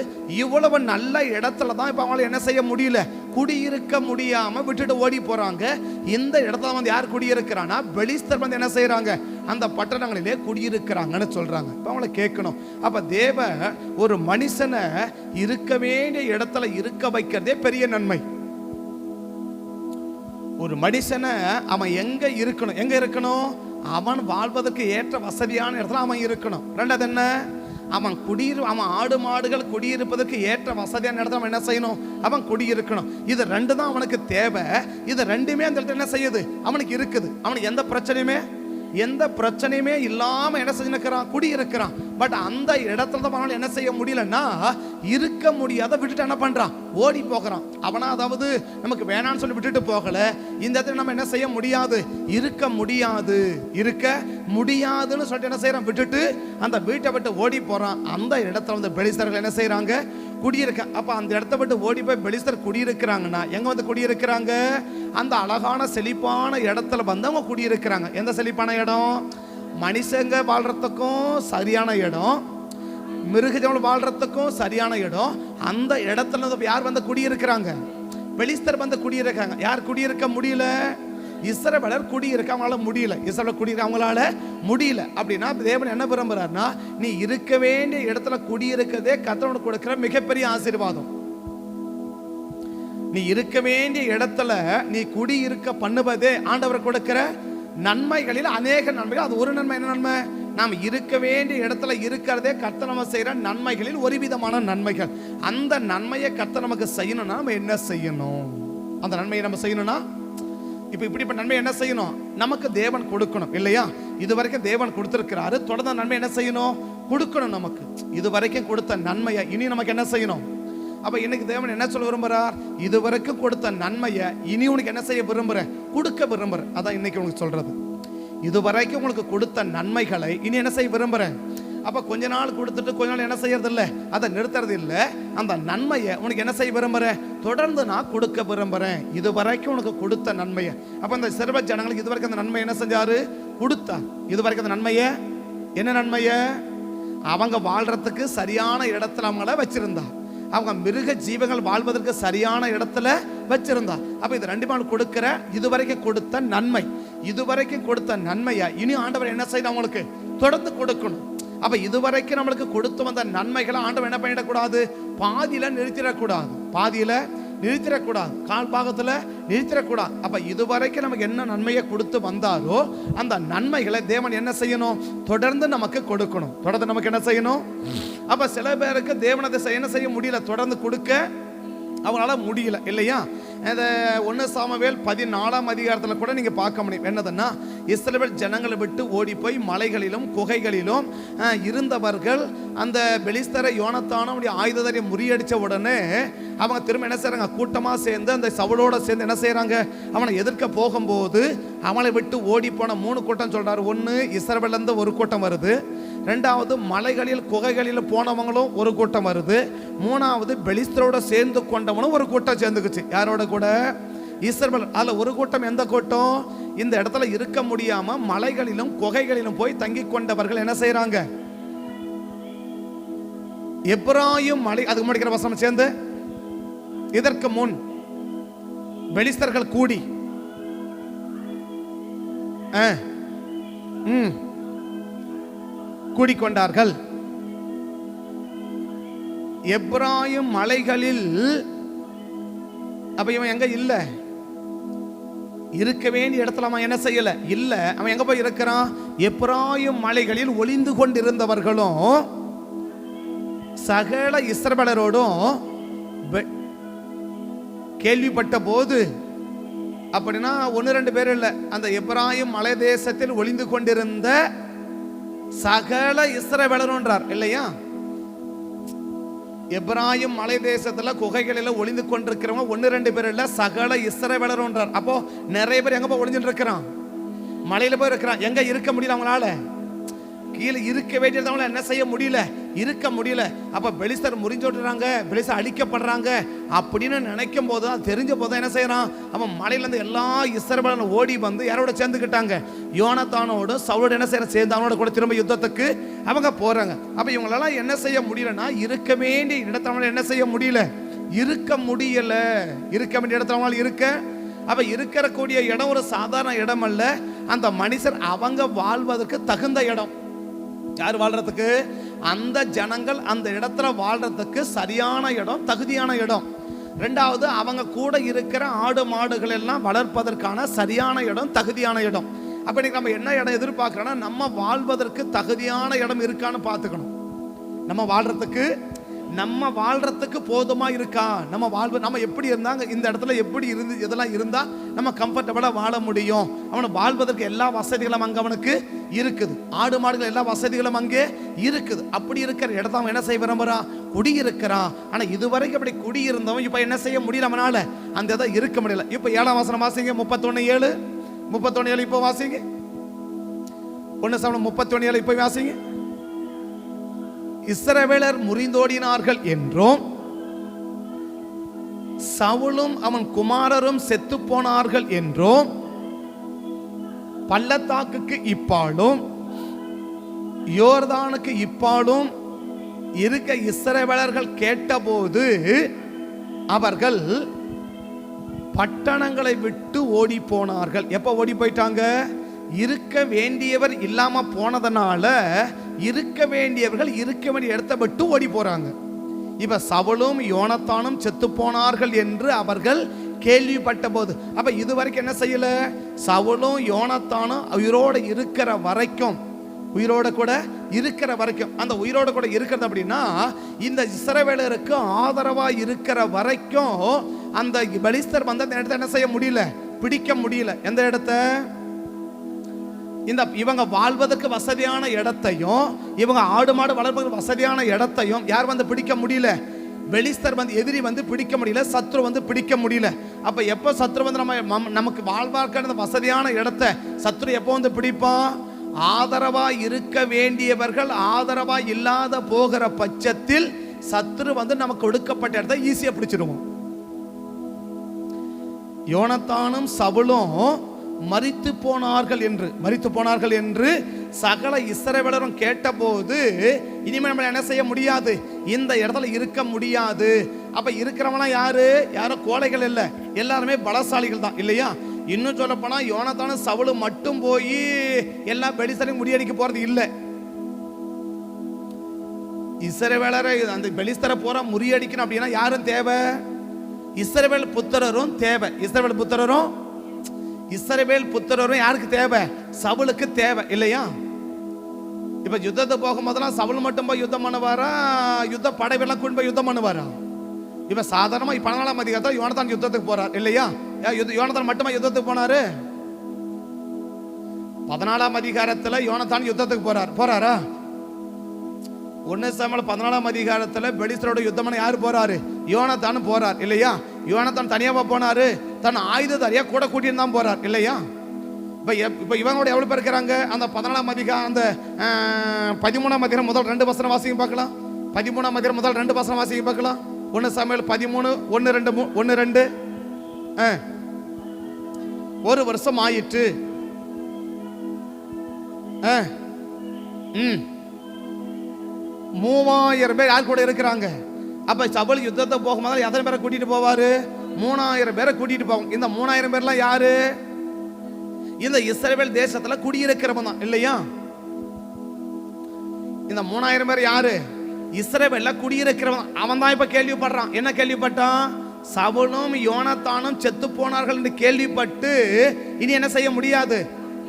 இவ்வளவு நல்ல இடத்துல தான் இப்ப அவங்களால என்ன செய்ய முடியல, குடியிருக்க முடியாம விட்டுட்டு ஓடி போறாங்க. இந்த இடத்துல வந்து யார் குடியிருக்கிறானா, பெலிஸ்தர் வந்து என்ன செய்யறாங்க, அந்த பட்டணங்களிலே குடியிருக்கிறாங்கன்னு சொல்றாங்க. இப்ப அவங்கள கேட்கணும், அப்ப தேவ ஒரு மனுஷனை இருக்க வேண்டிய இடத்துல இருக்க வைக்கிறதே பெரிய நன்மை. ஒரு மனுஷனை அவன் எங்க இருக்கணும், எங்க இருக்கணும், அவன் வாழ்வதற்கு ஏற்ற வசதியான இடத்துல அவன் இருக்கணும். ரெண்டாவது என்ன, அவன் அவன் ஆடு மாடுகள் குடியிருப்பதற்கு ஏற்ற வசதியான இடத்துல அவன் என்ன செய்யணும், அவன் குடியிருக்கணும். இது ரெண்டு தான் அவனுக்கு தேவை. இது ரெண்டுமே அந்த இடத்துல என்ன செய்யுது, அவனுக்கு இருக்குது. அவனுக்கு எந்த பிரச்சனையுமே இல்லாம என்ன செஞ்சுக்கிறான், குடியிருக்கிறான். பட் அந்த இடத்துல தான் அவனால என்ன செய்ய முடியலன்னா, இருக்க முடியாத விட்டுட்டு என்ன பண்றான், ஓடி போகிறான். அவனா அதாவது நமக்கு வேணான்னு சொல்லி விட்டுட்டு போகல, இந்த இடத்துல நம்ம என்ன செய்ய முடியாது, இருக்க முடியாதுன்னு சொல்லிட்டு என்ன செய்யறான், விட்டுட்டு அந்த வீட்டை விட்டு ஓடி போறான். அந்த இடத்துல வந்து பெலிஸ்தர்கள் என்ன செய்யறாங்க, குடியிருக்க. அப்ப அந்த இடத்த விட்டு ஓடி போய் பெலிஸ்தர் குடியிருக்கிறாங்கன்னா எங்க வந்து குடியிருக்கிறாங்க, அந்த அழகான செழிப்பான இடத்துல வந்து அவங்க குடியிருக்கிறாங்க. எந்த செழிப்பான இடம், மனுஷங்க வாழ்றதுக்கும் சரியான இடம், மிருகஜீவன் வாழ்றதுக்கும் சரியான இடம். அந்த இடத்துல யார் வந்து குடியிருக்கிறாங்க, பெலிஸ்தர் வந்து குடியிருக்காங்க. யார் குடியிருக்க முடியல, இஸ்ரவேலர் குடியிருக்க அவங்களால முடியல, இஸ்ரவேலர் குடியிருக்க அவங்களால முடியல. அப்படின்னா தேவன் என்ன விரும்புறாருன்னா, நீ இருக்க வேண்டிய இடத்துல குடியிருக்கதே கர்த்தர் கொடுக்கிற மிகப்பெரிய ஆசீர்வாதம். நீ இருக்க வேண்டிய இடத்துல நீ குடியிருக்க பண்ணுவதே ஆண்டவர் கொடுக்கிற நன்மைகளில் அநேக நன்மைகள். அது ஒரு நன்மை, என்ன நன்மை, நாம் இருக்க வேண்டிய இடத்துல இருக்கிறதே கர்த்தர் நம்ம செய்யற நன்மைகளில் ஒரு விதமான நன்மைகள். அந்த நன்மையை கர்த்தர் நமக்கு செய்யணும்னா நம்ம என்ன செய்யணும், அந்த நன்மையை நம்ம செய்யணும்னா இப்ப இப்படிப்பட்ட நன்மை என்ன செய்யணும், நமக்கு தேவன் கொடுக்கணும் இல்லையா. இதுவரைக்கும் தேவன் கொடுத்திருக்கிறாரு, தொடர்ந்த நன்மை என்ன செய்யணும், கொடுக்கணும். நமக்கு இதுவரைக்கும் கொடுத்த நன்மையை இனி நமக்கு என்ன செய்யணும். அப்ப இன்னைக்கு தேவன் என்ன சொல்ல விரும்புறார், இதுவரைக்கும் கொடுத்த நன்மையை இனி உனக்கு என்ன செய்ய விரும்புற, கொடுக்க விரும்புற. அதான் இன்னைக்கு உனக்கு சொல்றது, இதுவரைக்கும் உங்களுக்கு கொடுத்த நன்மைகளை இனி என்ன செய்ய விரும்புறேன். அப்ப கொஞ்ச நாள் கொடுத்துட்டு கொஞ்ச நாள் என்ன செய்யறது இல்லை, அதை நிறுத்துறது இல்லை. அந்த நன்மையை உனக்கு என்ன செய்ய விரும்புறேன், தொடர்ந்து நான் கொடுக்க விரும்புறேன். இது வரைக்கும் உனக்கு கொடுத்த நன்மையை. அப்ப அந்த சிறுவ ஜனங்களுக்கு இது வரைக்கும் அந்த நன்மை என்ன செஞ்சாரு, கொடுத்தார். இது வரைக்கும் அந்த நன்மையை, என்ன நன்மையை, அவங்க வாழ்றதுக்கு சரியான இடத்துல அவங்கள வச்சிருந்தார். அவங்க மிருக ஜீவங்கள் வாழ்வதற்கு சரியான இடத்துல வச்சிருந்தா. அப்ப இது ரெண்டு நாள் கொடுக்கிற இதுவரைக்கும் கொடுத்த நன்மை, இதுவரைக்கும் கொடுத்த நன்மையா இனி ஆண்டவர் என்ன செய்யணும், அவங்களுக்கு தொடர்ந்து கொடுக்கணும். அப்ப இதுவரைக்கும் நம்மளுக்கு கொடுத்து வந்த நன்மைகளை ஆண்டவர் என்ன பண்ணிடக்கூடாது, பாதியில நிறுத்திடக்கூடாது, கால் பாகத்துல நிறுத்திடக்கூடாது. அப்ப இதுவரைக்கும் நமக்கு என்ன நன்மையை கொடுத்து வந்தாரோ அந்த நன்மைகளை தேவன் என்ன செய்யணும், தொடர்ந்து நமக்கு கொடுக்கணும். தொடர்ந்து நமக்கு என்ன செய்யணும். அப்ப சில பேருக்கு தேவனதை என்ன செய்ய முடியல, தொடர்ந்து கொடுக்க அவங்களால முடியல இல்லையா. 1 சாமுவேல் 14ஆம் அதிகாரத்தில் கூட நீங்க பார்க்க முடியும். என்னதுன்னா, இஸ்ரவேல் ஜனங்களை விட்டு ஓடி போய் மலைகளிலும் குகைகளிலும் இருந்தவர்கள் அந்த பெலிஸ்தரை யோனத்தானும் ஆயுதத்தை முறியடிச்ச உடனே அவங்க திரும்ப என்ன செய்யறாங்க, கூட்டமா சேர்ந்து அந்த சவுலோட சேர்ந்து என்ன செய்யறாங்க, அவனை எதிர்க்க போகும்போது அவனை விட்டு ஓடி போன 3 கூட்டம் சொல்றாரு. ஒன்னு இஸ்ரவேல்ல இருந்து ஒரு கூட்டம் வருது, ரெண்டாவது மலைகளில் குகைகளில் போனவங்களும் ஒரு கூட்டம் வருது, மூணாவது பெலிஸ்தரோட சேர்ந்து கொண்டவனும் ஒரு கூட்டம் சேர்ந்துக்குச்சு. யாரோட கூட, இஸ்ரவேல். அதுல ஒரு கூட்டம் எந்த கூட்டம், இந்த இடத்துல இருக்க முடியாம மலைகளிலும் குகைகளிலும் போய் தங்கி கொண்டவர்கள் என்ன செய்யறாங்க, எப்ராயிம் மலை. அதுக்கு முடிக்கிற வசனம் சேர்ந்து, இதற்கு முன் பெலிஸ்தர்கள் கூடி கூடிக்கொண்டார்கள். எப்ராயிம் மலைகளில். அப்ப இவன் எங்க இல்ல, இருக்க வேண்டிய இடத்துல அவன் என்ன செய்யல இல்ல. அவன் எங்க போய் இருக்கிறான், எப்ராயிம் மலைகளில் ஒளிந்து கொண்டிருந்தவர்களும் சகல இஸ்ரவேலரோடும் கேள்விப்பட்ட போது, அப்படின்னா 1-2 பேர் இல்லை, அந்த எப்பிராயீம் மலை தேசத்தில் ஒளிந்து கொண்டிருந்த சகல இஸ்ரவேலர்ன்றார் இல்லையா? எப்பிராயீம் மலை தேசத்துல குகைகளில் ஒளிந்து கொண்டிருக்கிறவங்க 1-2 பேர் இல்ல, சகல இஸ்ரவேலர்ன்றார். அப்போ நிறைய பேர் எங்க போய் ஒளிஞ்சுட்டு இருக்கிறான்? மலையில போய் இருக்கிறான். எங்க இருக்க முடியல அவங்களால? கீழே இருக்க வேண்டியவங்களால என்ன செய்ய முடியல? இருக்க முடியல. அப்ப பெலிஸ்தர் முறிஞ்சோட்டுறாங்க, பெலிஸ்தர் அழிக்கப்படுறாங்க அப்படின்னு நினைக்கும் போது, தெரிஞ்ச போது என்ன செய்யறான்? அவன் மலையில இருந்து எல்லா இஸ்ரவேலரும் ஓடி வந்து யாரோட சேர்ந்துக்கிட்டாங்க? யோனத்தானோட சவுலோட என்ன செய்யற சேர்ந்து அவனோட கூட திரும்ப யுத்தத்துக்கு அவங்க போறாங்க. அப்ப இவங்களெல்லாம் என்ன செய்ய முடியலன்னா, இருக்க வேண்டிய இடத்துல என்ன செய்ய முடியல? இருக்க முடியல. இருக்க வேண்டிய இடத்துல இருக்க, அப்ப இருக்கக்கூடிய இடம் ஒரு சாதாரண இடம் அல்ல. அந்த மனுஷர் அவங்க வாழ்வதற்கு தகுந்த இடம். யார் வாழ்றதுக்கு? அந்த ஜனங்கள் அந்த இடத்துல வாழ்றதுக்கு சரியான இடம், தகுதியான இடம். ரெண்டாவது, அவங்க கூட இருக்கிற ஆடு மாடுகள் எல்லாம் வளர்ப்பதற்கான சரியான இடம், தகுதியான இடம். அப்ப இன்னைக்கு நம்ம என்ன இடம் எதிர்பார்க்கிறோம்னா, நம்ம வாழ்வதற்கு தகுதியான இடம் இருக்கான்னு பார்த்துக்கணும். நம்ம வாழ்றதுக்கு போதுமா இருக்கா? நம்ம எப்படி இருந்தாங்க, இந்த இடத்துல எப்படி இருந்து இதெல்லாம் இருந்தா நம்ம கம்ஃபர்டபுளா வாழ முடியும். அவனை வாழ்வதற்கு எல்லா வசதிகளும் அங்க அவனுக்கு இருக்குது. ஆடு மாடுகள் எல்லா வசதிகளும் அங்கே இருக்குது. அப்படி இருக்கிற இடத்த அவன் என்ன செய்ய விரும்புறான்? குடியிருக்கிறான். ஆனா இதுவரைக்கும் அப்படி குடியிருந்தவன் இப்ப என்ன செய்ய முடியல, அவனால அந்த இதை இருக்க முடியல. இப்ப 7ஆம் வசனம் வாசிங்க, 31:7 இப்ப வாசிங்க. 1 Samuel 31:7 இப்ப வாசிங்க. இஸ்ரவேலர் முறிந்தோடினார்கள் என்றும் சவுலும் அவன் குமாரரும் செத்து போனார்கள் என்றும் பள்ளத்தாக்குக்கு இப்பாலும் யோர்தானுக்கு இப்பாலும் இருக்க இஸ்ரவேலர்கள் கேட்டபோது அவர்கள் பட்டணங்களை விட்டு ஓடி போனார்கள். எப்ப ஓடி போயிட்டாங்க? இருக்க வேண்டியவர் இல்லாம போனதனால இருக்க வேண்டியவர்கள் இருக்க வேண்டிய இடத்தை விட்டு ஓடி போறாங்க. இப்ப சவுலும் யோனத்தானும் செத்து போனார்கள் என்று அவர்கள் கேள்விப்பட்ட போது, அப்ப இதுவரைக்கும் என்ன செய்யல? சவுலும் யோனத்தானும் உயிரோட இருக்கிற வரைக்கும், அந்த உயிரோட கூட இருக்கிறது அப்படின்னா, இந்த இஸ்ரவேலருக்கு ஆதரவா இருக்கிற வரைக்கும் அந்த பெலிஸ்தர் வந்து அந்த இடத்தை என்ன செய்ய முடியல? பிடிக்க முடியல. எந்த இடத்தை? இந்த இவங்க வாழ்வதற்கு வசதியான இடத்தையும், இவங்க ஆடு மாடு வளர்ப்பதற்கு வசதியான இடத்தையும் யார் வந்து பிடிக்க முடியல? பெலிஸ்தர் வந்து, எதிரி வந்து பிடிக்க முடியல, சத்ரு வந்து பிடிக்க முடியல. அப்ப எப்ப சத்ரு வந்து நமக்கு வாழ்வார்க்கான வசதியான இடத்தை சத்ரு எப்போ வந்து பிடிப்பான்? ஆதரவா இருக்க வேண்டியவர்கள் ஆதரவா இல்லாத போகிற பட்சத்தில் சத்ரு வந்து நமக்கு ஒடுக்கப்பட்ட இடத்தை ஈஸியா பிடிச்சிருவோம். யோனத்தானும் சவுலும் மரித்து போனார்கள் என்று சகல இஸ்ரவேலரும் கேட்டபோது, இனிமேல் நம்ம என்ன செய்ய முடியாது? இந்த இடத்துல இருக்க முடியாது. அப்ப இருக்கிறவனா யாரும் கோழைகள் இல்ல, எல்லாருமே பலசாலிகள் தான் இல்லையா? இன்னும் சொல்ல போனா யோனத்தானும் சவுலும் மட்டும் போய் எல்லா பெலிஸ்தரையும் முறியடிக்க போறது இல்லை. இஸ்ரவேலரை அந்த பெலிஸ்தரை போற முறியடிக்கணும் அப்படின்னா யாரும் தேவை? இஸ்ரவேல் புத்திரரும் தேவை. இஸ்ரவேல் புத்திரரும் யாருக்கு தேவை? சவுலுக்கு தேவை இல்லையா? இப்ப யுத்தத்துக்கு போகும்போதெல்லாம் சவுல் மட்டும் போய் யுத்தம் பண்ணுவாரா? யுத்த படைவெல்லாம் கொண்டு போய் யுத்தம் பண்ணுவாரா? இப்ப சாதாரணமா 14ஆம் அதிகாரத்தில் யோனத்தான் யுத்தத்துக்கு போறார் இல்லையா? யோனத்தான் மட்டுமா யுத்தத்துக்கு போனாரு? 14ஆம் அதிகாரத்தில் யோனத்தான் யுத்தத்துக்கு போறாரா? 1 Samuel 14ஆம் அதிகாரத்தில் பெலிஸ்தரோட யுத்தம் யாரு போறாரு? யோனத்தான் போறார் இல்லையா? யோனத்தான் தனியாவா போனாரு? தன் ஆயுததாரியா கூட கூட்டிட்டு தான் போறார் இல்லையா? இப்ப இவங்களோட எவ்வளவு பேர் இருக்கிறாங்க? அந்த 14ஆம் அதிகாரம், அந்த 13ஆம் அதிகாரம் முதல் 2 வசனம் வாசிங்க பார்க்கலாம். 13ஆம் அதிகாரம் முதல் 2 வசனம் வாசிங்க பார்க்கலாம். 1 Samuel 13:1-2 ஒரு வருஷம் ஆயிற்று. 3000 பேர் யார் கூட இருக்கிறாங்க? அப்ப சவுல் யுத்தத்தை போகும்போது எத்தனை பேரை கூட்டிட்டு போவாரு? 3000 பேரை கூட்டிட்டு போவாங்க. இந்த 3000 பேர்லாம் யாரு? இந்த இஸ்ரவேல் தேசத்துல குடியிருக்கிறவன் தான் இல்லையா? இந்த 3000 பேர் யாரு? இஸ்ரவேல்ல குடியிருக்கிறவன். அவன் தான் இப்ப கேள்விப்படுறான். என்ன கேள்விப்பட்டான்? சவுலும் யோனத்தானும் செத்து போனார்கள் என்று கேள்விப்பட்டு இனி என்ன செய்ய முடியாது?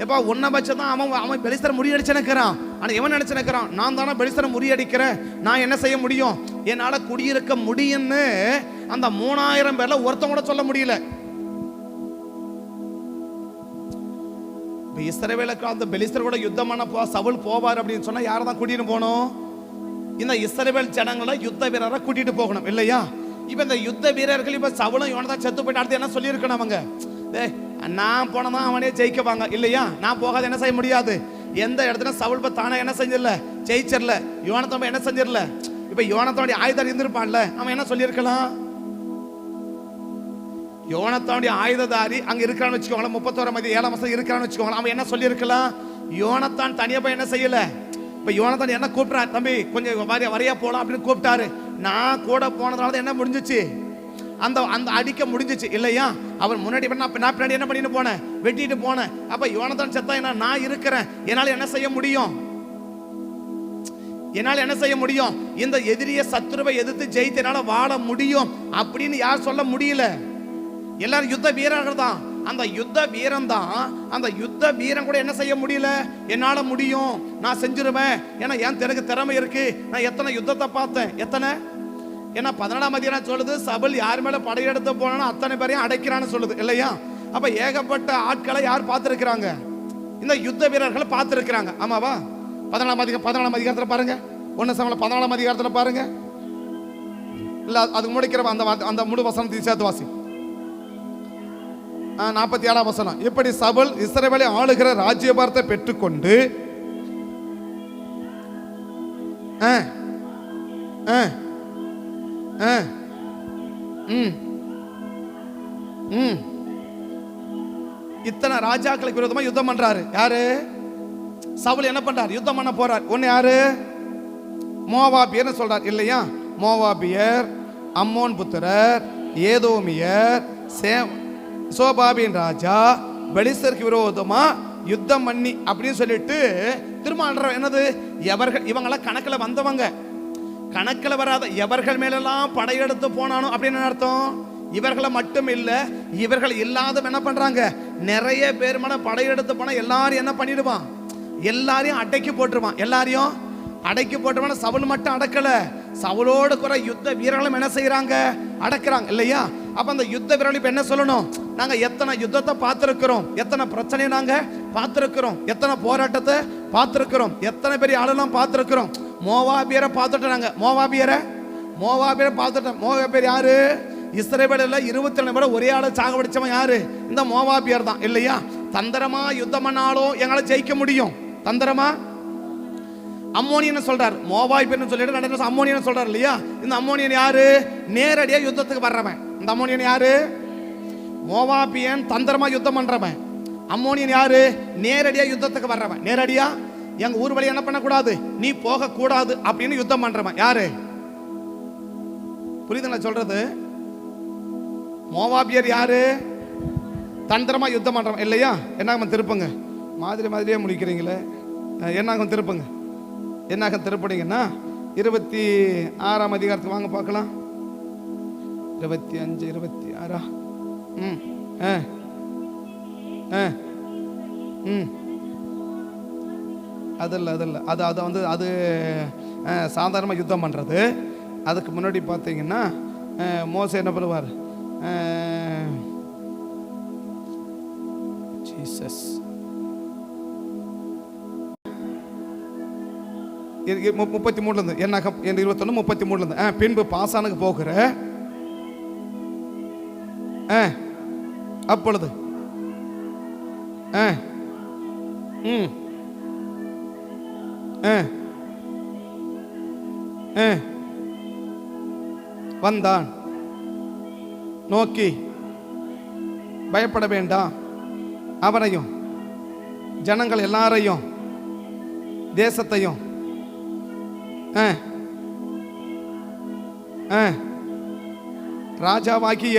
எப்பா உன்னை வச்சுதான் அவன் பெலிஸ்தரை முறியடிச்சு நிற்கிறான். ஆனால் இவன் நினைச்சு நிற்கிறான், நான் தானே பெலிஸ்தரை முறியடிக்கிறேன், நான் என்ன செய்ய முடியும், என்னால் குடியிருக்க முடியும்னு அந்த 3000 பேர்ல ஒருத்தன் கூட சொல்ல முடியல. இஸ்ரவேலுக்கு அந்த பெலிஸ்தர் கூட யுத்தம் பண்ண சவுல் போவார் அப்படின்னு சொன்னா யாரை தான் கூட்டிட்டு போகணும்? இந்த இஸ்ரவேல் ஜனங்களை யுத்த வீரரை கூட்டிட்டு போகணும் இல்லையா? இப்ப இந்த யுத்த வீரர்கள் இப்ப சவுலும் யோனதான் செத்து போயிட்டு அடுத்து என்ன சொல்லியிருக்கணும் அவங்க? நான் போனதான் அவனே ஜெயிக்கவாங்க இல்லையா? நான் போகாத என்ன செய்ய முடியாது. எந்த இடத்துல சவுல் தானே என்ன செஞ்சிடல, ஜெயிச்சிடல. யோனத்தன் என்ன செஞ்சிடல. இப்ப யோனத்தனுடைய ஆயுதம் இருந்திருப்பான்ல, அவன் என்ன சொல்லியிருக்கலாம்? யோனத்தானுடைய ஆயுததாரி அங்க இருக்கிறான்னு வச்சுக்கோங்களேன், 31 இருக்கிறான்னு வச்சுக்கோங்களேன், அவன் என்ன சொல்லியிருக்கலாம்? யோனத்தான் தனியா போய் என்ன செய்யல. இப்ப யோனத்தான் என்ன கூப்பிட்டாரு, தம்பி கொஞ்சம் வரையா போலாம் அப்படின்னு கூப்பிட்டாரு. நான் கூட போனதுனால என்ன முடிஞ்சிச்சு, அந்த அந்த அடிக்க முடிஞ்சிச்சு இல்லையா? அவர் முன்னாடி நான் பின்னாடி என்ன பண்ணிட்டு போனேன், வெட்டிட்டு போனேன். அப்ப யோனத்தான் செத்தா என்ன, நான் இருக்கிறேன், என்னால என்ன செய்ய முடியும், என்னால என்ன செய்ய முடியும், இந்த எதிரிய சத்துருவை எதிர்த்து ஜெயித்து என்னால வாழ முடியும் அப்படின்னு யார் சொல்ல முடியல. எல்லாரும் யுத்த வீரர்கள் தான். அந்த யுத்த வீரன் தான், அந்த யுத்த வீரன் கூட என்ன செய்ய முடியல, என்னால முடியும், நான் செஞ்சிருவேன், ஏன்னா எனக்கு திறமை இருக்கு, நான் எத்தனை யுத்தத்தை பார்த்தேன், எத்தனை. ஏன்னா 14ஆம் அதிகாரம் சொல்லுது, சவுல் யார் மேல படையெடுத்து போனா அத்தனை பேரையும் அடைக்கிறான்னு சொல்லுது இல்லையா? அப்ப ஏகப்பட்ட ஆட்களை யார் பார்த்திருக்கிறாங்க, இந்த யுத்த வீரர்கள் பார்த்திருக்கிறாங்க. ஆமாவா? 14ஆம் அதிகாரத்துல பாருங்க, 1 சாமுவேல் 14ஆம் அதிகாரத்துல பாருங்க. இல்ல அதுக்கு முடிக்கிற அந்த முழு வசனத்தை சேர்த்து வாசி. 47ஆம் வசனம். இப்படி சவுல் இஸ்ரவேலை ஆளுகிற ராஜ்யபாரத்தை பெற்றுக்கொண்டு இத்தனை ராஜாக்களுக்கு விரோதமா யுத்தம் பண்றாரு. யாரு? சவுல் என்ன பண்றாரு, யுத்தம் பண்ண போறார். ஒன்னு யாரு? மோவாபியர் சொல்றார் இல்லையா? மோவாபியர், அம்மோன் புத்திரர், ஏதோமியர், சோபாபின் ராஜா பெலிஸ்தருக்கு விரோதமா யுத்தம் பண்ணி அப்படின்னு சொல்லிட்டு திரும்ப என்னது, இவங்களாம் கணக்கில் வந்தவங்க, கணக்கில் வராத எவர்கள் மேலெல்லாம் படையெடுத்து போனானோ அப்படின்னு அர்த்தம். இவர்களை மட்டும் இல்ல, இவர்கள் இல்லாத என்ன பண்றாங்க, நிறைய பேர் மேல படையெடுத்து போனா எல்லாரும் என்ன பண்ணிடுவான், எல்லாரையும் அடக்கி போட்டுருவான். எல்லாரையும் அடக்கி போட்டுருவான். சவுல் மட்டும் அடக்கல, சவுலோடு கூட யுத்த வீரர்களும் என்ன செய்யறாங்க, அடக்குறாங்க இல்லையா? அப்ப அந்த யுத்த வீரர்கள் இப்ப என்ன சொல்லணும், நாங்க எத்தனை யுத்தத்தை பார்த்திருக்கிறோம், எத்தனை பிரச்சனையை நாங்க பார்த்திருக்கிறோம், எத்தனை போராட்டத்தை பார்த்திருக்கிறோம், எத்தனை பெரிய ஆளெல்லாம் பார்த்திருக்கிறோம். மோவாபியரை பார்த்துட்டாங்க, மோவாபியரை பார்த்துட்டோம். மோவாபியர் யாரு? இஸ்ரவேல்ல 22 பேரை ஒரே ஆளை சாகடிச்சவன் யாரு? இந்த மோவாபியர் தான் இல்லையா? தந்திரமா யுத்தம் பண்ணாலும் எங்களை ஜெயிக்க முடியும். தந்திரமா அம்மோனியன் சொல்றார், மோவாபியர்னு சொல்லிட்டு அம்மோனியன் சொல்றார் இல்லையா? இந்த அம்மோனியன் யாரு? நேரடியா யுத்தத்துக்கு வர்றவன். இந்த அம்மோனியன் யாரு? மோவாபியன் தந்திரமா யுத்தம் பண்றவன். அம்மோனியன் யாரு? நேரடியா யுத்தத்துக்கு வர்றவன். நேரடியா எங்க ஊர் வழி என்ன பண்ணக்கூடாது, நீ போக கூடாது அப்படின்னு யுத்தம் பண்றவன் யாரு? புரியுதுங்களா சொல்றது? மோவாபியர் யாரு? தந்திரமா யுத்தம் பண்றவன் இல்லையா? என்ன திருப்புங்க, மாதிரியே முடிக்கிறீங்களே, என்ன திருப்புங்க, என்ன திருப்படிங்கன்னா 26ஆம் அதிகாரத்துக்கு வாங்க பார்க்கலாம். 25 26 அது சாதாரண யுத்தம் பண்றது. அதுக்கு முன்னாடி பார்த்தீங்கன்னா மோசே என்ன பண்ணுவார், ஜீசஸ் 33 என்ன 21 33 பின்பு பாசானுக்கு போகிற அப்பொழுது வந்தான், நோக்கி பயப்பட வேண்டாம், அவனையும் ஜனங்கள் எல்லாரையும் தேசத்தையும் ராஜாவாக்கிய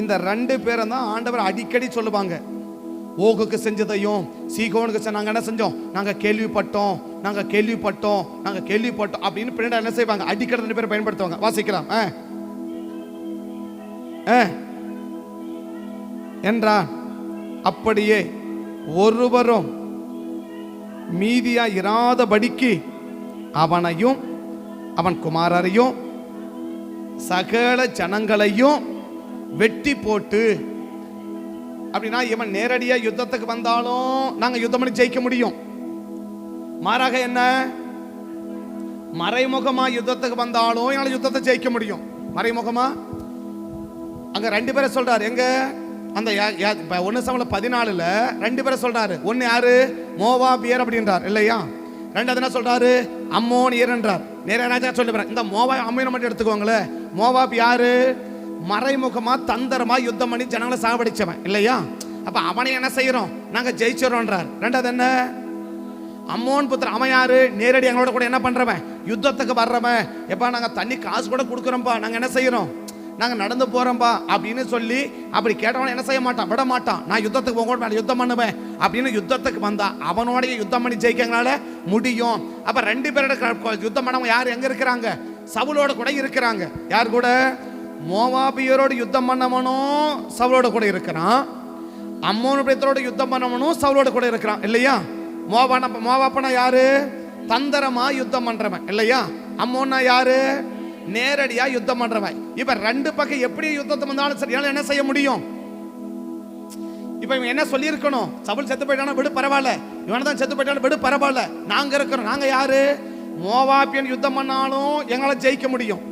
இந்த 2 பேரை தான் ஆண்டவர் அடிக்கடி சொல்லுவாங்க. ஓகுக்கு செஞ்சதையும் சீகோனுக்கு நாங்க என்ன செஞ்சோம், நாங்க கேள்விப்பட்டோம் அப்படின்னு பின்னாடி என்ன செய்வாங்க, அடிக்கடி 2 பேரை பயன்படுத்துவாங்க. வாசிக்கலாம். என்றான். அப்படியே ஒருவரும் மீதியா இராதபடிக்கு அவனையும் அவன் குமாரரையும் சகல ஜனங்களையும் வெட்டி போட்டு. அப்படின்னா இவன் நேரடியா யுத்தத்துக்கு வந்தாலும் நாங்க யுத்தம் பண்ணி ஜெயிக்க முடியும். மாறாக என்ன, மறைமுகமா யுத்தத்துக்கு வந்தாலும் என்னால யுத்தத்தை ஜெயிக்க முடியும். மறைமுகமா அங்க 2 பேரை சொல்றாரு. எங்க அந்த 1 Samuel 14 2 பேரை சொல்றாரு. ஒன்னு யாரு, மோவாபியர் அப்படின்றார் இல்லையா. ரெண்டாவது என்ன சொல்றாரு, அம்மோனியர் என்றார். நேரா ராஜா சொல்லுறேன், இந்த மோவாப் அம்மோனை மட்டும் எடுத்துக்கோங்களேன். மோவாப் யாரு, மறைமுகமா தந்திரமா யுத்தம் பண்ணி ஜனங்களை சாவடிச்சவன் இல்லையா. அப்ப அவனை என்ன செய்யறோம், நாங்க ஜெயிச்சிடறோம்ன்றார். ரெண்டாவது என்ன, அம்மோன் புத்திரன். அவன் யாரு, நேரடி எங்களோட கூட என்ன பண்றவன், யுத்தத்துக்கு வர்றவன். எப்பா நாங்க தண்ணி காசு கூட கொடுக்குறோம்ப்பா, நாங்க என்ன செய்யறோம், நாங்க நடந்து போறோம்பா அப்படின்னு சொல்லி அப்படி கேட்டவன என்ன செய்ய மாட்டான், விட மாட்டான். நான் யுத்தத்துக்கு போக யுத்தம் பண்ணுவேன் அப்படின்னு யுத்தத்துக்கு வந்தா அவனோடைய யுத்தம் பண்ணி ஜெயிக்கங்களால முடியும். அப்ப 2 பேரோட யுத்தம் பண்ணவங்க யார் எங்க இருக்கிறாங்க, சவுலோட கூட இருக்கிறாங்க. யார் கூட, மோவாபியரோட யுத்தம் பண்ணவனும் சவுலோட கூட இருக்கிறான், அம்மோனியரோட யுத்தம் பண்ணவனும் சவுலோட கூட இருக்கிறான் இல்லையா. மோவாப்பனா யாரு, தந்திரமா யுத்தம் பண்றவன் இல்லையா. அம்மோன்னா யாரு, நேரடியா யுத்தம் பண்றவன். இப்ப 2 பக்கம் எப்படி யுத்தத்தை வந்தாலும் சரி என்ன செய்ய முடியும். இப்ப இவன் என்ன சொல்லி இருக்கணும், சவுல் செத்து போயிட்டான விடு பரவாயில்ல, இவன் தான் செத்து போயிட்டான விடு பரவாயில்ல, நாங்க இருக்கிறோம். நாங்க யாரு, மோவாபியன் யுத்தம் பண்ணாலும் எங்களால ஜெயிக்க முடியும்,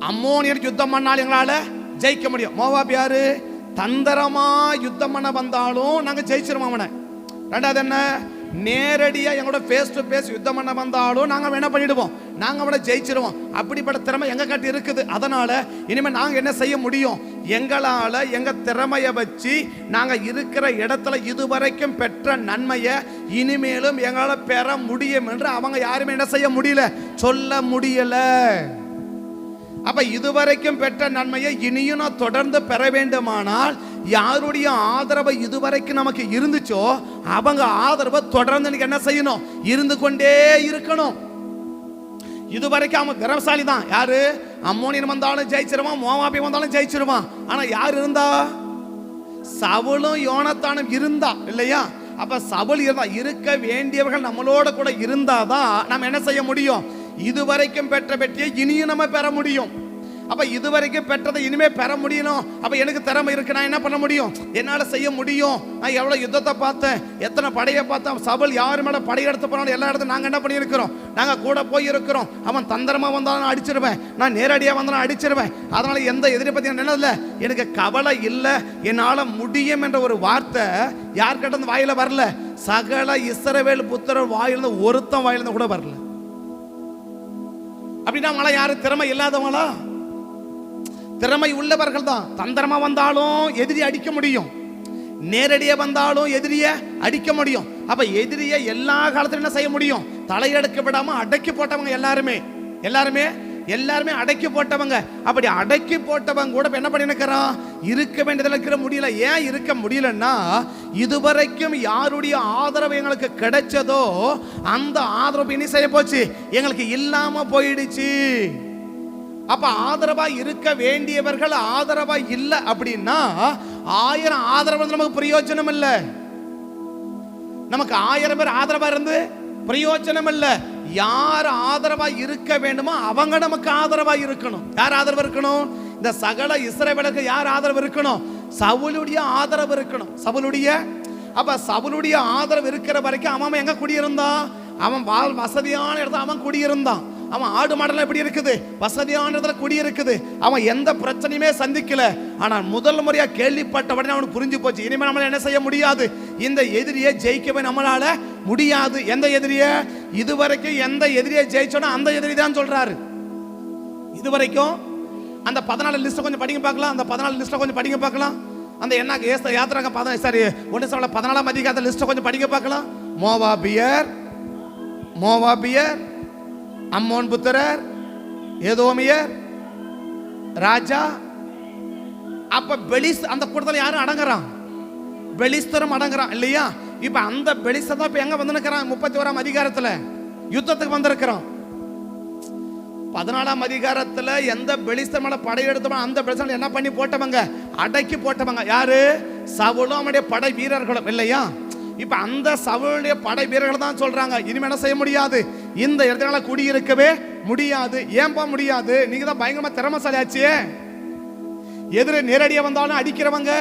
அம்மோனியர் யுத்தம் பண்ணாலும் எங்களால ஜெயிக்க முடியும். மோவாப் யாரு, தந்திரமா யுத்தம் பண்ண வந்தாலும் நாங்க ஜெயிச்சிருவோம் அவனை. ரெண்டாவது என்ன, நேரடியா எங்களோட ஃபேஸ் டு ஃபேஸ் யுத்தம் பண்ண வந்தாலும் நாங்க என்ன பண்ணிடுவோம், நாங்க அவனை ஜெயிச்சிருவோம். அப்படிப்பட்ட திறமை எங்க காட்டி இருக்குது. அதனால இனிமே நாங்க என்ன செய்ய முடியும், எங்களால எங்க திறமைய வச்சு நாங்க இருக்கிற இடத்துல இதுவரைக்கும் பெற்ற நன்மையை இனிமேலும் எங்களால பெற முடியும் என்று அவங்க யாருமே என்ன செய்ய முடியல, சொல்ல முடியல. அப்ப இதுவரைக்கும் பெற்ற நன்மையை இனியும் நான் தொடர்ந்து பெற வேண்டுமானால் யாருடைய ஆதரவை இதுவரைக்கும் நமக்கு இருந்துச்சோ அவங்க ஆதரவை தொடர்ந்து என்ன செய்யணும், இருந்து கொண்டே இருக்கணும். இதுவரைக்கும் அவன் திறமசாலி தான். யாரு, அம்மோனியன் வந்தாலும் ஜெயிச்சிருவான், மோவாபி வந்தாலும் ஜெயிச்சிருவான். ஆனா யார் இருந்தா, சவுலும் யோனத்தானும் இருந்தா இல்லையா. அப்ப சவுல் இருந்தா, இருக்க வேண்டியவர்கள் நம்மளோட கூட இருந்தாதான் நம்ம என்ன செய்ய முடியும், இதுவரைக்கும் பெற்ற வெற்றியை இனியும் நம்ம பெற முடியும். அப்ப இதுவரைக்கும் பெற்றதை இனிமே பெற முடியணும். அப்ப எனக்கு திறமை இருக்கு, நான் என்ன பண்ண முடியும், என்னால செய்ய முடியும். நான் எவ்வளவு யுத்தத்தை பார்த்தேன், எத்தனை படையை பார்த்தேன். சவுல் யாரு மேல படையெடுத்து போனாலும் எல்லா இடத்துல நாங்க என்ன பண்ணி இருக்கிறோம், நாங்க கூட போய் இருக்கிறோம். அவன் தந்திரமா வந்தாலும் அடிச்சிருவேன், நான் நேரடியா வந்தாலும் அடிச்சிருவேன். அதனால எந்த எதிரி பத்தி என்னதில்ல, எனக்கு கவலை இல்லை, என்னால முடியும் என்ற ஒரு வார்த்தை யார் கிட்ட வாயில வரல, சகல இஸ்ரவேல் புத்திரர் வாயிலிருந்து ஒருத்தன் வாயிலிருந்து கூட வரல. அப்படின்னா அவங்கள யாரு, திறமை இல்லாதவங்களா, திறமை உள்ளவர்கள் தான். தந்திரமா வந்தாலும் எதிரி அடிக்க முடியும், நேரடியா வந்தாலும் எதிரிய அடிக்க முடியும். அப்ப எதிரிய எல்லா காலத்திலும் என்ன செய்ய முடியும், தலையெடுக்க விடாம அடக்கி போட்டவங்க எல்லாருமே அடக்கி போட்டவங்க. அப்படி அடக்கி போட்டவங்க கூட என்ன பண்ணி நிற்கிறான், இருக்க வேண்டியதில் இருக்கிற முடியல. ஏன் இருக்க முடியலன்னா, இதுவரைக்கும் யாருடைய ஆதரவு எங்களுக்கு கிடைச்சதோ அந்த ஆதரவு இனி செய்ய போச்சு, எங்களுக்கு இல்லாம போயிடுச்சு. அப்ப ஆதரவா இருக்க வேண்டியவர்கள் ஆதரவா இல்ல அப்படின்னா 1000 ஆதரவு நமக்கு பிரயோஜனம் இல்ல. நமக்கு 1000 பேர் ஆதரவா இருந்து பிரயோஜனம் இல்ல. யார் ஆதரவா இருக்க வேண்டுமோ அவங்க நமக்கு ஆதரவா இருக்கணும். யார் ஆதரவு இருக்கணும், இந்த சகல இஸ்ரவேலுக்கு யார் ஆதரவு இருக்கணும், சவுலுடைய ஆதரவு இருக்கணும். சவுலுடைய ஆதரவு இருக்கிற வரைக்கும் அவன் எங்க குடியிருந்தான், அவன் வசதியான இடத்துல அவன் குடியிருந்தான். அவன் ஆடு மாடெல்லாம் எப்படி இருக்குது, வசதியான இடத்துல குடியிருக்குது. அவன் எந்த பிரச்சனையுமே சந்திக்கல. ஆனால் முதல் முறையா கேள்விப்பட்ட உடனே அவனுக்கு புரிஞ்சு போச்சு, இனிமேல் நம்மளால என்ன செய்ய முடியாது, இந்த எதிரியை ஜெயிக்கவே நம்மளால முடியாது. எந்த எதிரிய, இதுவரைக்கும் எந்த எதிரியை ஜெயிச்சோன்னா அந்த எதிரி தான் சொல்றாரு. இதுவரைக்கும் அந்த 14 லிஸ்ட் கொஞ்சம் படிங்க பார்க்கலாம். அந்த 14 லிஸ்ட் கொஞ்சம் படிங்க பார்க்கலாம். அந்த என்ன யாத்திராக 1 Samuel 14ஆம் அதிகாரத்தை லிஸ்ட் கொஞ்சம் படிங்க பார்க்கலாம். மோவாபியர், அம்மோன் புத்திரர், ஏதோமியர், ராஜா. அப்ப பெலிஸ் அந்த கூட்டத்தில் யாரும் அடங்குறான், பெலிஸ்தரும் அடங்குறான் இல்லையா. இப்ப அந்த பெலிஸ்தர் தான் இப்ப எங்க வந்து நிற்கிறான், 31ஆம் அதிகாரத்துல யுத்தத்துக்கு வந்திருக்கிறான். 14ஆம் அதிகாரத்துல எந்த பெலிஸ்தர் மேல படையெடுத்தவங்க அந்த பெலிஸ்தர் என்ன பண்ணி போட்டவங்க, அடக்கி போட்டவங்க யாரு, சவுலும் அவனுடைய படை வீரர்களும் இல்லையா. இப்ப அந்த சவுளுடைய படை வீரர்கள் தான் சொல்றாங்க, இனிமே என்ன செய்ய முடியாது, இந்த இடத்துல குடியிருக்கவே முடியாது. ஏன்பா முடியாது? நீங்க தான் பயங்கரமா திறமைசாலியாச்சே. எதிரி நேரடியா வந்தாலும் அடிக்கிறவங்க,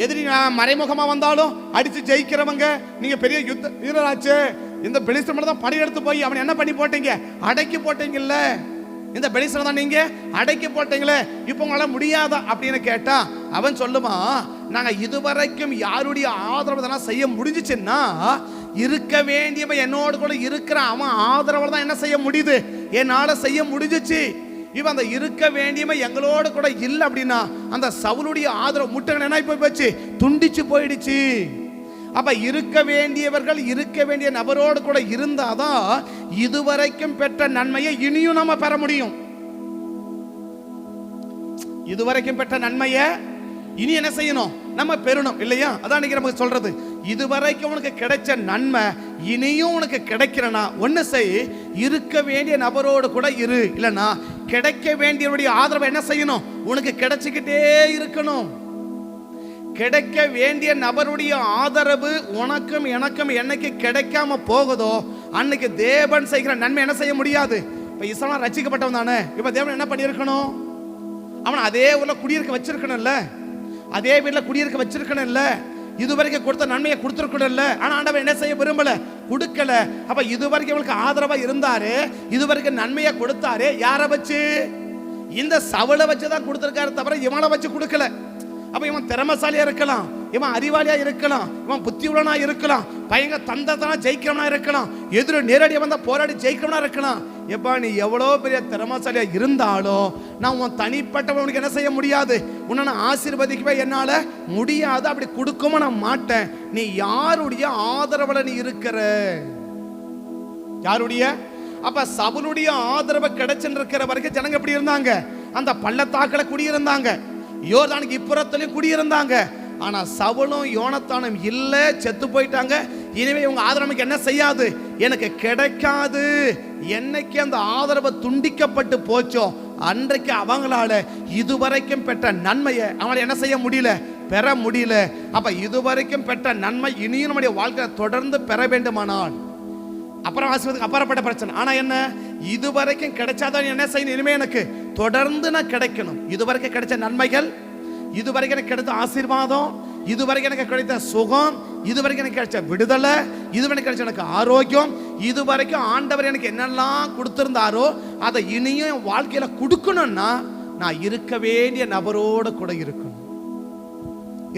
எதிரி மறைமுகமா வந்தாலும் அடிச்சு ஜெயிக்கிறவங்க, நீங்க பெரிய யுத்த வீரராச்சு. இந்த பெலிஸ்தர் தான் படையெடுத்து போய் அவன் என்ன பண்ணி போட்டீங்க, அடக்கி போட்டீங்கல்ல. இந்த பெலிஸ்தர் தான் நீங்க அடக்கி போட்டீங்களே, இப்போ உங்களால முடியாதா அப்படின்னு கேட்டா அவன் சொல்லுமா, நாங்க இதுவரைக்கும் யாருடைய ஆதரவு தானே செய்ய முடிஞ்சிச்சுன்னா, இருக்க வேண்டியவன் என்னோடு கூட இருக்கிற அவன் ஆதரவு தான் என்ன செய்ய முடியுது, என்னால செய்ய முடிஞ்சிச்சு. இவன் அந்த இருக்க வேண்டியவன் எங்களோடு கூட இல்லை அப்படின்னா அந்த சவுளுடைய ஆதரவு முட்டைகள் என்ன போய் போச்சு, துண்டிச்சு போயிடுச்சு. அப்ப இருக்க வேண்டியவர்கள் இருக்க வேண்டிய நபரோடு கூட இருந்தாதான் இதுவரைக்கும் பெற்ற நன்மையை இனியும் நம்ம பெற முடியும். இதுவரைக்கும் பெற்ற நன்மையை இனி என்ன செய்யணும், நம்ம பெறணும் இல்லையா? அதான் நமக்கு சொல்றது, இதுவரைக்கும் உனக்கு கிடைச்ச நன்மை இனியும் உனக்கு கிடைக்கிறனா ஒன்னு செய், இருக்க வேண்டிய நபரோடு கூட இரு. இல்லைன்னா கிடைக்க வேண்டியவருடைய ஆதரவை என்ன செய்யணும், உனக்கு கிடைச்சிக்கிட்டே இருக்கணும். கிடைக்க வேண்டிய நபருடைய ஆதரவு உனக்கும் எனக்கும் என்னைக்கு கிடைக்காம போகுதோ அன்னைக்கு தேவன் செய்கிற நன்மை என்ன செய்ய முடியாது. இப்ப இஸ்லாம் ரட்சிக்கப்பட்டவன் தானே, இப்ப தேவன் என்ன பண்ணியிருக்கணும், அவன் அதே ஊர்ல குடியிருக்க வச்சிருக்கணும்ல, அதே வீட்டில் குடியிருக்க வச்சிருக்கணும் இல்ல, இதுவரைக்கும் கொடுத்த நன்மையை கொடுத்துருக்கணும் இல்ல. ஆனா ஆண்டவர் என்ன செய்ய விரும்பல, கொடுக்கல. அப்ப இதுவரைக்கும் இவளுக்கு ஆதரவா இருந்தாரு, இதுவரைக்கும் நன்மையை கொடுத்தாரு. யாரை வச்சு, இந்த சவலை வச்சுதான் கொடுத்திருக்காரு தவிர இவனை வச்சு கொடுக்கல. அப்ப இவன் திறமைசாலியா இருக்கலாம், இவன் அறிவாளியா இருக்கலாம், இவன் புத்தியுடனா இருக்கலாம், பயங்கர தந்தத்தனா ஜெயிக்கிறவனா இருக்கலாம், எதிர நேரடியா வந்தா போராடி ஜெயிக்கிறவனா இருக்கலாம். எப்பா நீ எவ்வளவு பெரிய திறமைசாலியா இருந்தாலும் நான் உன் தனிப்பட்டவனுக்கு என்ன செய்ய முடியாது, உன்னை நான் ஆசீர்வதிக்கவே என்னால முடியாது, அப்படி கொடுக்கவும் நான் மாட்டேன். நீ யாருடைய ஆதரவுல நீ இருக்கிற, யாருடைய? அப்ப சவுளுடைய ஆதரவு கிடைச்சுன்னு இருக்கிற வரைக்கும் ஜனங்க எப்படி இருந்தாங்க, அந்த பள்ளத்தாக்குல குடியிருந்தாங்க, யோர்தானுக்கு இப்புறத்திலையும் குடியிருந்தாங்க. ஆனா சவுலும் யோனத்தானும் இல்ல, செத்து போயிட்டாங்க. இனிமே இவங்க ஆதரவுக்கு என்ன செய்யாது, எனக்கு கிடைக்காது. என்னைக்கு அந்த ஆதரவு துண்டிக்கப்பட்டு போச்சோ அன்றைக்கு அவங்களால இதுவரைக்கும் பெற்ற நன்மையை அவங்களால என்ன செய்ய முடியல, பெற முடியல. அப்ப இதுவரைக்கும் பெற்ற நன்மை இனியும் நம்முடைய வாழ்க்கையை தொடர்ந்து பெற வேண்டுமானால் அப்புறம் ஆசீர்வாதத்துக்கு அப்பாற்பட்ட பிரச்சனை. ஆனா என்ன, இதுவரைக்கும் கிடைச்சாதான் என்ன செய்யணும், இனிமே எனக்கு தொடர்ந்து நான் கிடைக்கணும். இதுவரைக்கும் கிடைச்ச நன்மைகள், இதுவரைக்கும் எனக்கு கிடைத்த ஆசீர்வாதம், இதுவரைக்கும் எனக்கு கிடைத்த சுகம், இதுவரைக்கும் எனக்கு கிடைச்ச விடுதலை, இதுவரைக்கும் கிடைச்ச எனக்கு ஆரோக்கியம், இதுவரைக்கும் ஆண்டவர் எனக்கு என்னெல்லாம் கொடுத்திருந்தாரோ அதை இனியும் என் வாழ்க்கையில கொடுக்கணும்னா நான் இருக்க வேண்டிய நபரோடு கூட இருக்கணும்.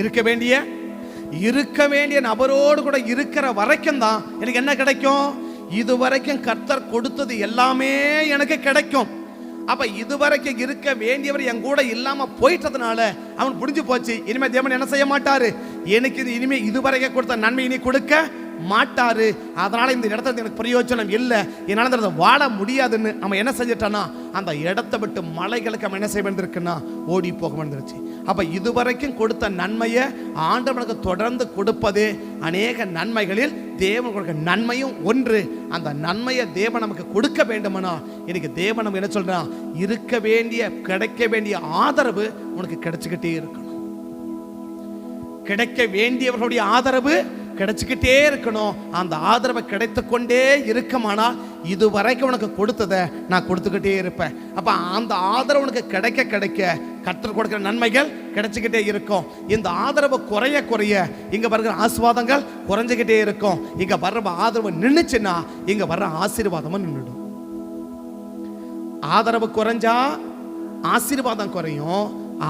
இருக்க வேண்டிய நபரோடு கூட இருக்கிற வரைக்கும் தான் எனக்கு என்ன கிடைக்கும், இதுவரைக்கும் கர்த்தர் கொடுத்தது எல்லாமே எனக்கு கிடைக்கும். அப்ப இதுவரைக்கும் இருக்க வேண்டியவர் என் கூட இல்லாம போயிட்டதுனால அவன் புரிஞ்சு போச்சு, இனிமே தேவன் என்ன செய்ய மாட்டாரு, எனக்கு இனிமே இதுவரைக்கும் கொடுத்த நன்மை இனி கொடுக்க மாட்டாரு. அதனால இந்த இடத்துல எனக்கு பிரயோஜனம் இல்லை, என்னால வாழ முடியாதுன்னு அவன் என்ன செஞ்சிட்டானா அந்த இடத்தை விட்டு மலைகளுக்கு அவன் என்ன செய்ய வேண்டியிருக்குன்னா ஓடி போக வேண்டியிருச்சு. அப்ப இதுவரைக்கும் கொடுத்த நன்மையை ஆண்டவனுக்கு தொடர்ந்து கொடுப்பதே அநேக நன்மைகளில் தேவன் கொடுக்க நன்மையும் ஒன்று. அந்த நன்மையை தேவன் நமக்கு கொடுக்க வேண்டுமானா இன்னைக்கு தேவன் நம்ம என்ன சொல்றான், இருக்க வேண்டிய கிடைக்க வேண்டிய ஆதரவு உனக்கு கிடைச்சுக்கிட்டே இருக்கணும். கிடைக்க வேண்டியவர்களுடைய ஆதரவு கிடைச்சுக்கிட்டே இருக்கணும். அந்த ஆதரவை கிடைத்து கொண்டே இருக்குமானால் இதுவரைக்கும் உனக்கு கொடுத்ததை நான் கொடுத்துக்கிட்டே இருப்பேன். அப்ப அந்த ஆதரவு உனக்கு கிடைக்க கிடைக்க கர்த்தர் கொடுக்கிற நன்மைகள் கிடைச்சுக்கிட்டே இருக்கும். இந்த ஆதரவு குறைய குறைய இங்க வர்ற ஆசீர்வாதங்கள் குறைஞ்சுக்கிட்டே இருக்கும். இங்க வர்ற ஆதரவு நின்னுச்சுன்னா இங்க வர்ற ஆசீர்வாதமும் நின்றுடும். ஆதரவு குறைஞ்சா ஆசீர்வாதம் குறையும்,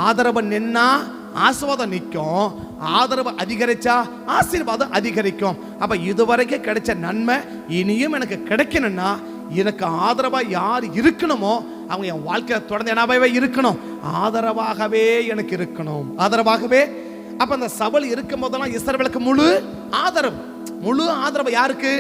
ஆதரவு நின்னா ஆசீர்வாதம் நிற்கும், ஆதரவு அதிகரிச்சா ஆசீர்வாதம் அதிகரிக்கும். அப்ப இதுவரைக்கும் கிடைச்ச நன்மை இனியும் எனக்கு கிடைக்கணும்னா எனக்கு ஆதரவா யார் இருக்கணுமோ அவங்க என் வாழ்க்கையில தொடர்ந்து என்னவே இருக்கணும், ஆதரவாகவே எனக்கு இருக்கணும், ஆதரவாகவே. அப்ப அந்த சவுல் இருக்கும் போதெல்லாம் இஸ்ரவேலுக்கு முழு ஆதரவு யாருக்கு,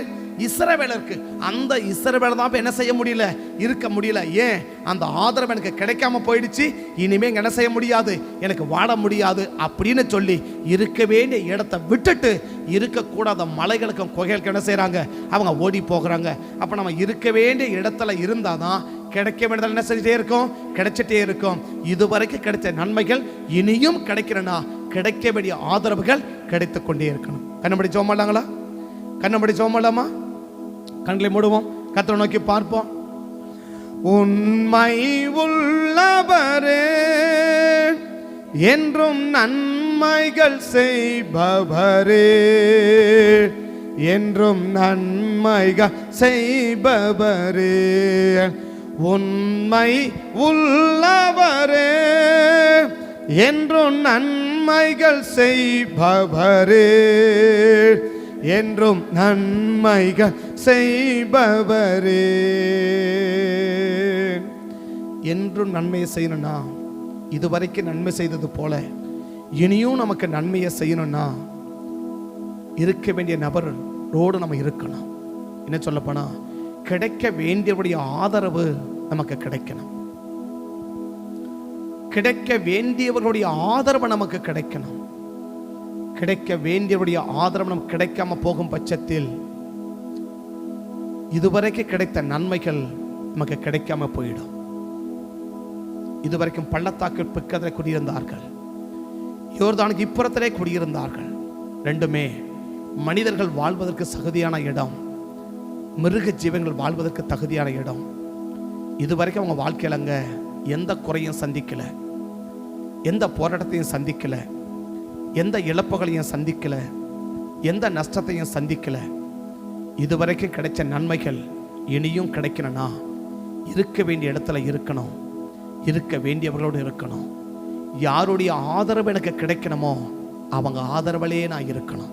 இஸ்ரவேலருக்கு. அந்த இஸ்ரவேல் தான் என்ன செய்ய முடியல, இருக்க முடியல. ஏன், அந்த ஆதரவு எனக்கு கிடைக்காம போயிடுச்சு, இனிமே என்ன செய்ய முடியாது, எனக்கு வாழ முடியாது அப்படின்னு சொல்லி இருக்க வேண்டிய இடத்தை விட்டுட்டு இருக்கக்கூடாத மலைகளுக்கும் குகைகளுக்கு என்ன செய்யறாங்க, அவங்க ஓடி போகிறாங்க. அப்ப நம்ம இருக்க வேண்டிய இடத்துல இருந்தாதான் கிடைக்க வேண்டியது என்ன செஞ்சுட்டே இருக்கும், கிடைச்சிட்டே இருக்கும். இதுவரைக்கும் கிடைச்ச நன்மைகள் இனியும் கிடைக்கிறனா கிடைக்க வேண்டிய ஆதரவுகள் கிடைத்து கொண்டே இருக்கணும். கண்டுபிடி ஜெபம் பண்ணலாங்களா? கண்ணபடி சோமலாமா, கண்களை மூடுவோம், கர்த்தரை நோக்கி பார்ப்போம். உண்மை உள்ளவரே, என்றும் நன்மைகள் செய்பவரே, என்றும் நன்மைகள் செய்பவரே, உண்மை உள்ளவரே, என்றும் நன்மைகள் செய்பவரே, என்றும் நன்மைகள் செய்பவரே. என்றும் நன்மையை செய்யணும்னா, இதுவரைக்கும் நன்மை செய்தது போல இனியும் நமக்கு நன்மையை செய்யணும்னா இருக்க வேண்டிய நபரோடு நம்ம இருக்கணும். என்ன சொல்லப்போனா, கிடைக்க வேண்டியவருடைய ஆதரவு நமக்கு கிடைக்கணும். கிடைக்க வேண்டியவர்களுடைய ஆதரவு நமக்கு கிடைக்கணும். கிடைக்க வேண்டியவருடைய ஆதரவு நமக்கு கிடைக்காம போகும் பட்சத்தில் இதுவரைக்கும் கிடைத்த நன்மைகள் நமக்கு கிடைக்காம போயிடும். இதுவரைக்கும் பள்ளத்தாக்கு பக்கத்தில் குடியிருந்தார்கள், யோர்தானுக்கு இப்புறத்திலே குடியிருந்தார்கள். ரெண்டுமே மனிதர்கள் வாழ்வதற்கு தகுதியான இடம், மிருக ஜீவங்கள் வாழ்வதற்கு தகுதியான இடம். இதுவரைக்கும் அவங்க வாழ்க்கையிலங்க எந்த குறையும் சந்திக்கல, எந்த போராட்டத்தையும் சந்திக்கல, எந்த இழப்புகளையும் சந்திக்கல, எந்த நஷ்டத்தையும் சந்திக்கல. இதுவரைக்கும் கிடைச்ச நன்மைகள் இனியும் கிடைக்கணும்னா இருக்க வேண்டிய இடத்துல இருக்கணும், இருக்க வேண்டியவர்களோடு இருக்கணும். யாருடைய ஆதரவு எனக்கு கிடைக்கணுமோ அவங்க ஆதரவிலே நான் இருக்கணும்.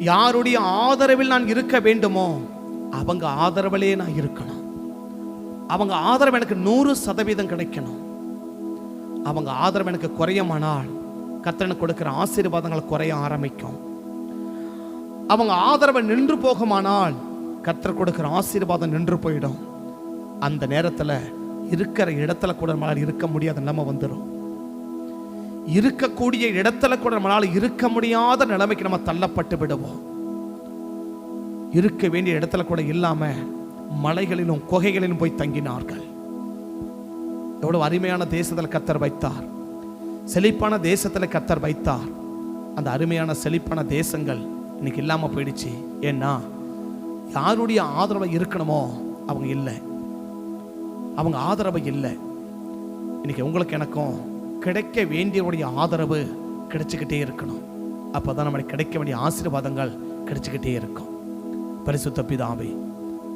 யாருடைய ஆதரவில் நான் இருக்க வேண்டுமோ அவங்க ஆதரவிலே நான் இருக்கணும். அவங்க ஆதரவு எனக்கு 100% கிடைக்கணும். அவங்க ஆதரவு எனக்கு குறையுமானால் கர்த்தர் கொடுக்கிற ஆசீர்வாதங்கள் குறைய ஆரம்பிக்கும். அவங்க ஆதரவை நின்று போகுமானால் கர்த்தர் கொடுக்கிற ஆசீர்வாதம் நின்று போயிடும். அந்த நேரத்தில் இருக்கிற இடத்துல கூட நம்மளால் இருக்க முடியாத நிலைமை வந்துடும். இருக்கக்கூடிய இடத்துல கூட நம்மளால் இருக்க முடியாத நிலைமைக்கு நம்ம தள்ளப்பட்டு விடுவோம். இருக்க வேண்டிய இடத்துல கூட இல்லாம மலைகளிலும் குகைகளிலும் போய் தங்கினார்கள். எவ்வளவு அருமையான தேசத்தில் கர்த்தர் வைத்தார், செழிப்பான தேசத்தில் கர்த்தர் வைத்தார். அந்த அருமையான செழிப்பான தேசங்கள் இன்னைக்கு இல்லாம போயிடுச்சு. ஏன்னா யாருடைய ஆதரவு இருக்கணுமோ அவங்க இல்லை, அவங்க ஆதரவு இல்லை. இன்னைக்கு உங்களுக்கு எனக்கும் கிடைக்க வேண்டியவருடைய ஆதரவு கிடைச்சிக்கிட்டே இருக்கணும். அப்போதான் நம்மளுக்கு கிடைக்க வேண்டிய ஆசீர்வாதங்கள் கிடைச்சிக்கிட்டே இருக்கும். பரிசுத்த பிதாவே,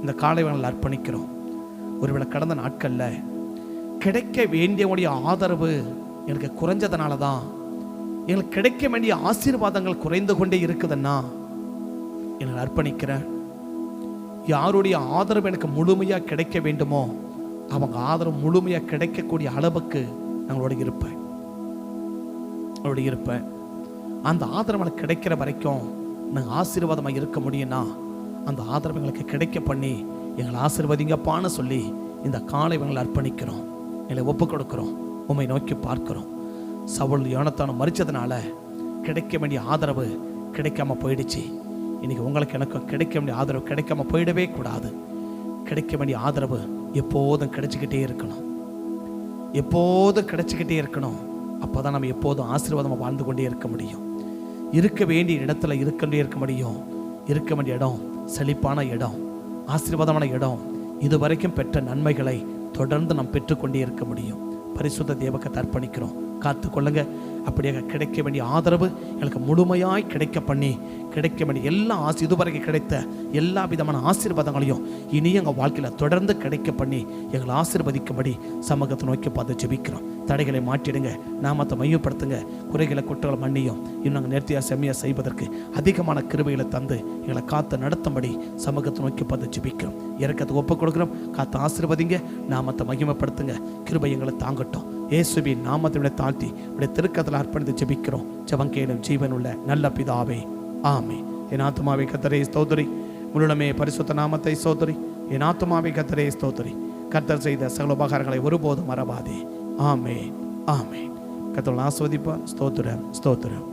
இந்த காலை வேளையில் அர்ப்பணிக்கிறோம். ஒருவேளை கடந்த நாட்களில் கிடைக்க வேண்டியவருடைய ஆதரவு எனக்கு குறைஞ்சதுனால தான் எங்களுக்கு கிடைக்க வேண்டிய ஆசீர்வாதங்கள் குறைந்து கொண்டே இருக்குதுன்னா எனக்கு அர்ப்பணிக்கிறேன். யாருடைய ஆதரவு எனக்கு முழுமையாக கிடைக்க வேண்டுமோ அவங்க ஆதரவு முழுமையாக கிடைக்கக்கூடிய அளவுக்கு நாங்களோட இருப்பேன். அந்த ஆதரவு எனக்கு கிடைக்கிற வரைக்கும் நாங்கள் ஆசீர்வாதமாக இருக்க முடியும்னா அந்த ஆதரவு எங்களுக்கு கிடைக்க பண்ணி எங்களை ஆசீர்வதிங்கப்பான்னு சொல்லி இந்த காலை எங்களை அர்ப்பணிக்கிறோம், எங்களை ஒப்பு கொடுக்கிறோம், உம்மை நோக்கி பார்க்கிறோம். சவுல் யோனத்தானும் மரிச்சதுனால கிடைக்க வேண்டிய ஆதரவு கிடைக்காம போயிடுச்சு. இன்னைக்கு உங்களுக்கு எனக்கும் கிடைக்க வேண்டிய ஆதரவு கிடைக்காம போயிடவே கூடாது. கிடைக்க வேண்டிய ஆதரவு எப்போதும் கிடைச்சிக்கிட்டே இருக்கணும், எப்போதும் கிடைச்சிக்கிட்டே இருக்கணும். அப்போதான் நம்ம எப்போதும் ஆசீர்வாதமாக வாழ்ந்து கொண்டே இருக்க முடியும். இருக்க வேண்டிய இடத்துல இருக்க முடியும். இருக்க வேண்டிய இடம் செழிப்பான இடம், ஆசீர்வாதமான இடம். இதுவரைக்கும் பெற்ற நன்மைகளை தொடர்ந்து நாம் பெற்றுக்கொண்டே இருக்க முடியும். பரிசுத்த தேவத்தை அர்ப்பணிக்கிறோம். காத்துக்கொள்ளுங்க. அப்படியே கிடைக்க வேண்டிய ஆதரவு எனக்கு முழுமையாய் கிடைக்க பண்ணி கிடைக்க வேண்டிய எல்லா இதுவரைக்கும் கிடைத்த எல்லா விதமான ஆசீர்வாதங்களையும் இனி எங்கள் வாழ்க்கையில் தொடர்ந்து கிடைக்க பண்ணி எங்களை ஆசீர்வதிக்கும்படி சமூகத்தை நோக்கி பார்த்து ஜெபிக்கிறோம். தடைகளை மாற்றிடுங்க, நாமத்தை மையப்படுத்துங்க, குறைகளை குற்றங்களை மன்னியும். இன்னும் நாங்கள் நேர்த்தியாக செம்மையாக செய்வதற்கு அதிகமான கிருபைகளை தந்து எங்களை காத்து நடத்தும்படி சமூகத்தை நோக்கி பார்த்து ஜெபிக்கிறோம். இறக்கத்தை ஒப்புக் கொடுக்குறோம். காத்து ஆசீர்வதிங்க, நாமத்தை மகிமைப்படுத்துங்க, கிருபை எங்களை தாங்கட்டும். இயேசுவின் நாமத்தை தாழ்த்தி உடைய திருக்கத்தில் அர்ப்பணித்து ஜெபிக்கிறோம். ஜெபம் கேளும் ஜீவனுள்ள நல்ல பிதாவே, ஆமென். என் ஆத்துமாவே கர்த்தரை ஸ்தோத்திரி, முழுமே பரிசுத்த நாமத்தை ஸ்தோத்திரி. என் ஆத்துமாவே கர்த்தரை ஸ்தோத்திரி. கர்த்தர் செய்த சகல உபகாரங்களை ஒருபோதும் மறவாதே. ஆமென், ஆமென். கர்த்தர் ஆசீர்வதிப்பார். ஸ்தோத்திரம், ஸ்தோத்திரம்.